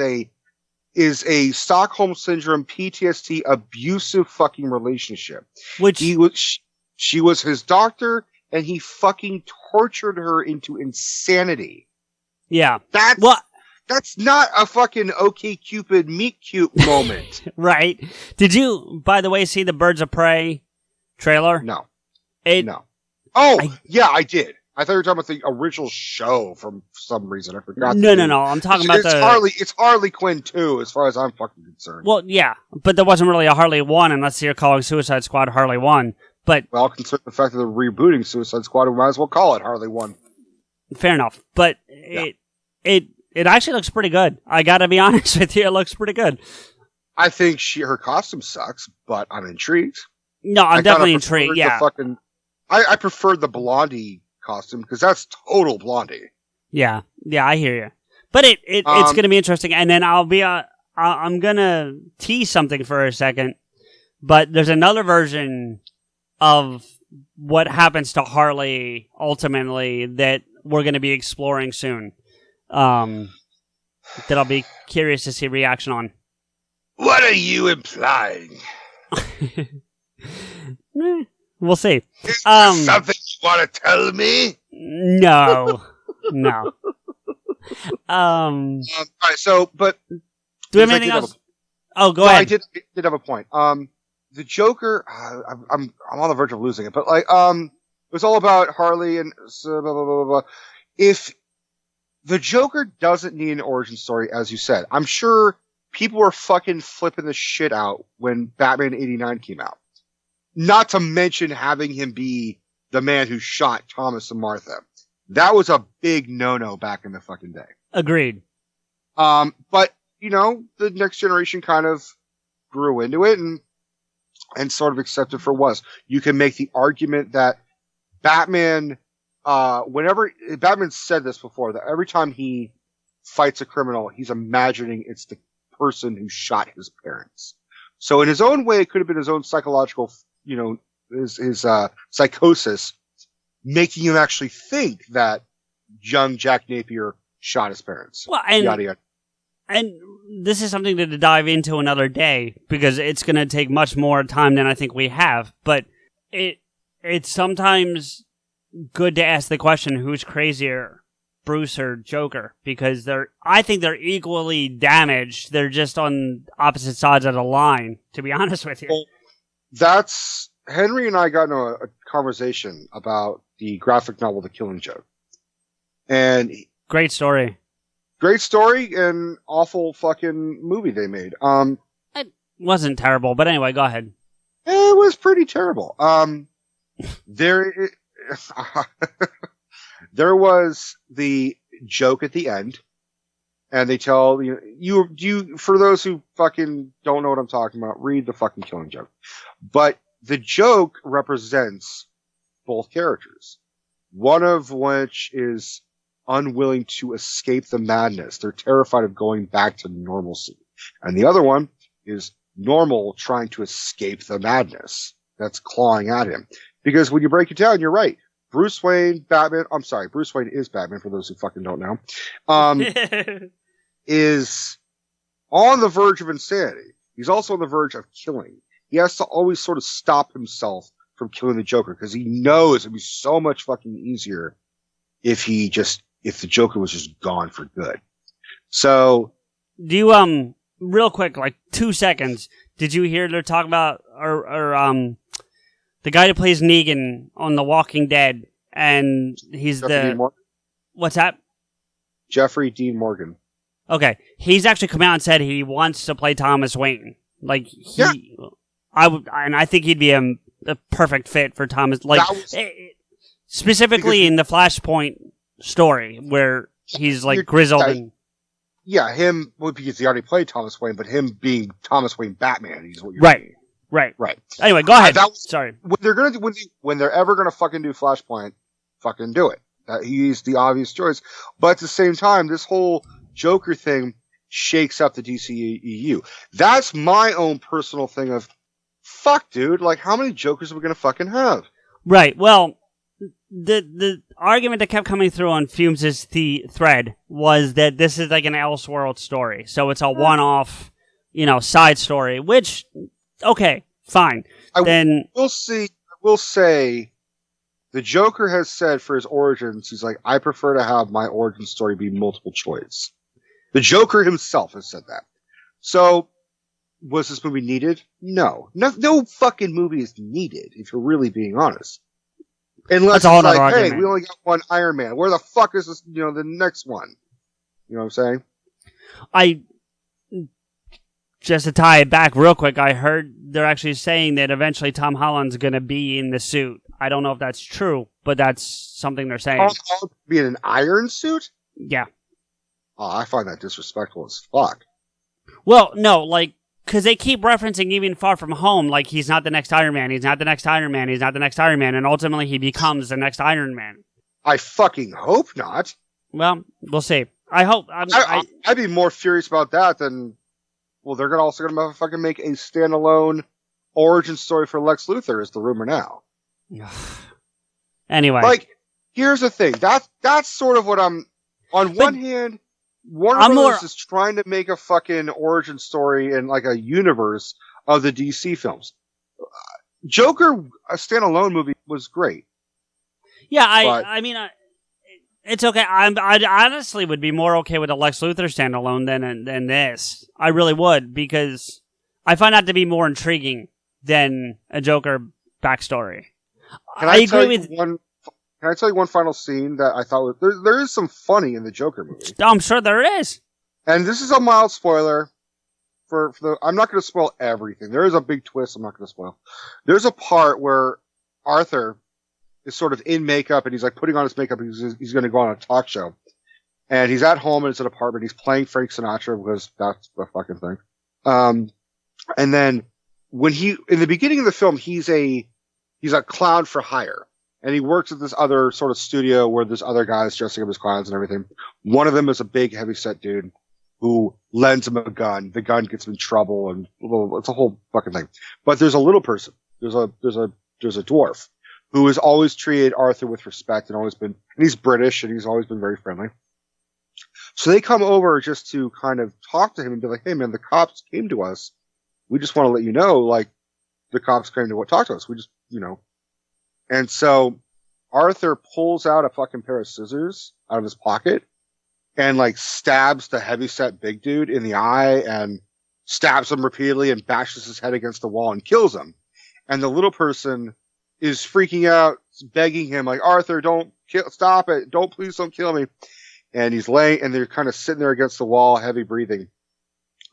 a Stockholm Syndrome PTSD abusive fucking relationship. Which she was his doctor and he fucking tortured her into insanity. Yeah. That's not a fucking OK Cupid meet cute moment. Right. Did you, by the way, see the Birds of Prey trailer? No. No. Oh, yeah, I did. I thought you were talking about the original show from some reason. I forgot. No. I'm talking about It's Harley Quinn 2, as far as I'm fucking concerned. Well, yeah, but there wasn't really a Harley 1 unless you're calling Suicide Squad Harley 1. But well, considering the fact that they're rebooting Suicide Squad, we might as well call it Harley 1. Fair enough. But it actually looks pretty good. I gotta be honest with you, it looks pretty good. I think her costume sucks, but I'm intrigued. No, I'm definitely intrigued. Yeah. I preferred the Blondie costume because that's total Blondie. Yeah, I hear you. But it's going to be interesting. And then I'm going to tease something for a second. But there's another version of what happens to Harley ultimately that we're going to be exploring soon. that I'll be curious to see reaction on. What are you implying? We'll see. Is there something you want to tell me? No. All right, so, but do we have anything else? Go ahead. I did have a point. The Joker, I'm on the verge of losing it, but like, it was all about Harley and blah, blah, blah, blah, blah. If the Joker doesn't need an origin story, as you said, I'm sure people were fucking flipping the shit out when Batman 89 came out. Not to mention having him be the man who shot Thomas and Martha. That was a big no-no back in the fucking day. Agreed. But, you know, the next generation kind of grew into it and sort of accepted for what it was. You can make the argument that Batman, Batman said this before, that every time he fights a criminal, he's imagining it's the person who shot his parents. So in his own way, it could have been his own psychological, you know, his psychosis, making him actually think that young Jack Napier shot his parents. Well, and, yada, yada. And this is something to dive into another day, because it's going to take much more time than I think we have. But it's sometimes good to ask the question, who's crazier, Bruce or Joker? Because I think they're equally damaged. They're just on opposite sides of the line, to be honest with you. Well, that's... Henry and I got into a conversation about the graphic novel The Killing Joke. And... Great story. Great story and awful fucking movie they made. It wasn't terrible, but anyway, go ahead. It was pretty terrible. There was the joke at the end, and they tell you for those who fucking don't know what I'm talking about, read the fucking Killing Joke. But the joke represents both characters, one of which is unwilling to escape the madness. They're terrified of going back to normalcy. And the other one is normal trying to escape the madness that's clawing at him. Because when you break it down, you're right. Bruce Wayne is Batman, for those who fucking don't know, is on the verge of insanity. He's also on the verge of killing. He has to always sort of stop himself from killing the Joker, because he knows it'd be so much fucking easier if the Joker was just gone for good. So, do you real quick, like 2 seconds, did you hear they're talking about or the guy that plays Negan on The Walking Dead, and he's what's that? Jeffrey Dean Morgan. Okay, he's actually come out and said he wants to play Thomas Wayne. Like I think he'd be a perfect fit for Thomas. Like specifically in the Flashpoint story where he's like grizzled and... Yeah, him, well, because he already played Thomas Wayne, but him being Thomas Wayne Batman, he's what you're right. Right. Anyway, go ahead. Sorry. When they're ever gonna fucking do Flashpoint, fucking do it. He's the obvious choice. But at the same time, this whole Joker thing shakes up the DCEU. That's my own personal thing of, fuck, dude, like, how many Jokers are we gonna fucking have? Right, well, the argument that kept coming through on Fumes' thread was that this is like an Elseworld story. So it's a one-off, side story, which, okay, fine. We'll see. I will say, the Joker has said for his origins, he's like, I prefer to have my origin story be multiple choice. The Joker himself has said that. So, was this movie needed? No. No fucking movie is needed, if you're really being honest. Unless it's like, hey, we only got one Iron Man. Where the fuck is this, the next one? You know what I'm saying? Just to tie it back real quick, I heard they're actually saying that eventually Tom Holland's going to be in the suit. I don't know if that's true, but that's something they're saying. Tom Holland be in an iron suit? Yeah. Oh, I find that disrespectful as fuck. Well, no, because they keep referencing even Far From Home, like he's not the next Iron Man, he's not the next Iron Man, he's not the next Iron Man, and ultimately he becomes the next Iron Man. I fucking hope not. Well, we'll see. I hope. I'd be more furious about that than, well, they're also gonna fucking make a standalone origin story for Lex Luthor, is the rumor now. Anyway. Here's the thing. That's sort of what I'm, on one hand, Warner Bros. Is trying to make a fucking origin story and like a universe of the DC films. Joker, a standalone movie, was great. Yeah, I mean, it's okay. I honestly would be more okay with a Lex Luthor standalone than this. I really would, because I find that to be more intriguing than a Joker backstory. Can I tell you one final scene that I thought was... There is some funny in the Joker movie. I'm sure there is. And this is a mild spoiler. I'm not going to spoil everything. There is a big twist I'm not going to spoil. There's a part where Arthur is sort of in makeup and he's like putting on his makeup. He's going to go on a talk show. And he's at home in his apartment. He's playing Frank Sinatra because that's the fucking thing. And then in the beginning of the film, he's a clown for hire. And he works at this other sort of studio where there's other guys dressing up as clowns and everything. One of them is a big heavyset dude who lends him a gun. The gun gets him in trouble, and it's a whole fucking thing. But there's a little person. There's a dwarf who has always treated Arthur with respect and he's British and he's always been very friendly. So they come over just to kind of talk to him and be like, "Hey man, the cops came to us. We just want to let you know, like, the cops came to talk to us. We just, And so Arthur pulls out a fucking pair of scissors out of his pocket and like stabs the heavyset big dude in the eye and stabs him repeatedly and bashes his head against the wall and kills him. And the little person is freaking out, begging him like, "Arthur, stop it. Please don't kill me." And he's laying, and they're kind of sitting there against the wall, heavy breathing,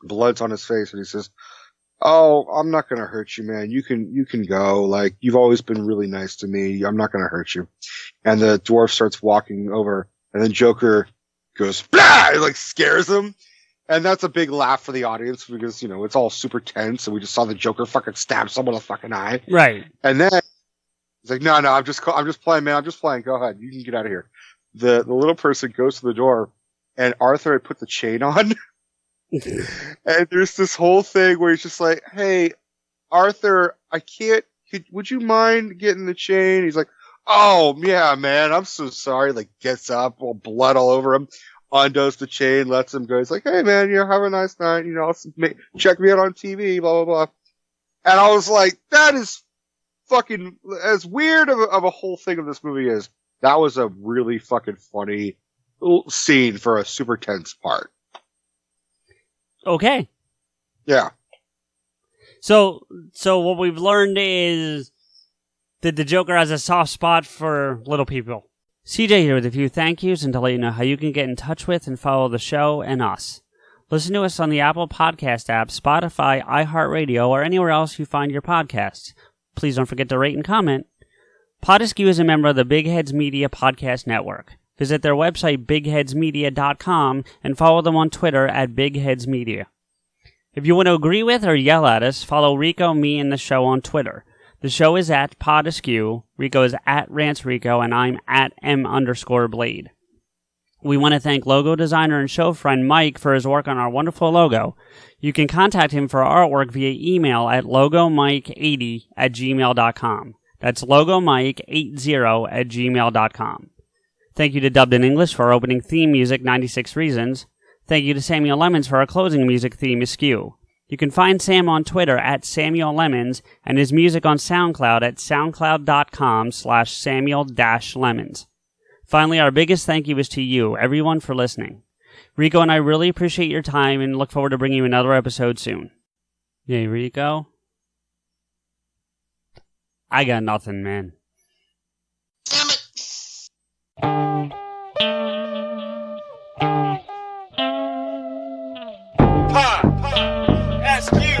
blood's on his face. And he says, "Oh, I'm not going to hurt you, man. You can go. Like, you've always been really nice to me. I'm not going to hurt you." And the dwarf starts walking over, and then Joker goes, "Blah!" It like scares him. And that's a big laugh for the audience because, it's all super tense. And we just saw the Joker fucking stab someone in the fucking eye. Right. And then he's like, no, I'm just playing, man. I'm just playing. Go ahead. You can get out of here. The little person goes to the door, and Arthur had put the chain on. And there's this whole thing where he's just like, "Hey, Arthur, would you mind getting the chain?" He's like, "Oh, yeah, man, I'm so sorry." Like, gets up, all blood all over him, undoes the chain, lets him go. He's like, "Hey, man, have a nice night. Check me out on TV, blah, blah, blah." And I was like, that is fucking, as weird of a whole thing of this movie is, that was a really fucking funny scene for a super tense part. Okay. Yeah. So what we've learned is that the Joker has a soft spot for little people. CJ here with a few thank yous and to let you know how you can get in touch with and follow the show and us. Listen to us on the Apple Podcast app, Spotify, iHeartRadio, or anywhere else you find your podcasts. Please don't forget to rate and comment. PodAskew is a member of the Big Heads Media Podcast Network. Visit their website, bigheadsmedia.com, and follow them on Twitter at bigheadsmedia. If you want to agree with or yell at us, follow Rico, me, and the show on Twitter. The show is at PodAskew, Rico is at RantsRico, and I'm at M_Blade. We want to thank logo designer and show friend Mike for his work on our wonderful logo. You can contact him for artwork via email at logomike80@gmail.com. That's logomike80@gmail.com. Thank you to Dubbed in English for our opening theme music, 96 Reasons. Thank you to Samuel Lemons for our closing music theme, Askew. You can find Sam on Twitter at Samuel Lemons and his music on SoundCloud at soundcloud.com/Samuel-Lemons. Finally, our biggest thank you is to you, everyone, for listening. Rico and I really appreciate your time and look forward to bringing you another episode soon. Yay, Rico? I got nothing, man. Damn it! PodAskew.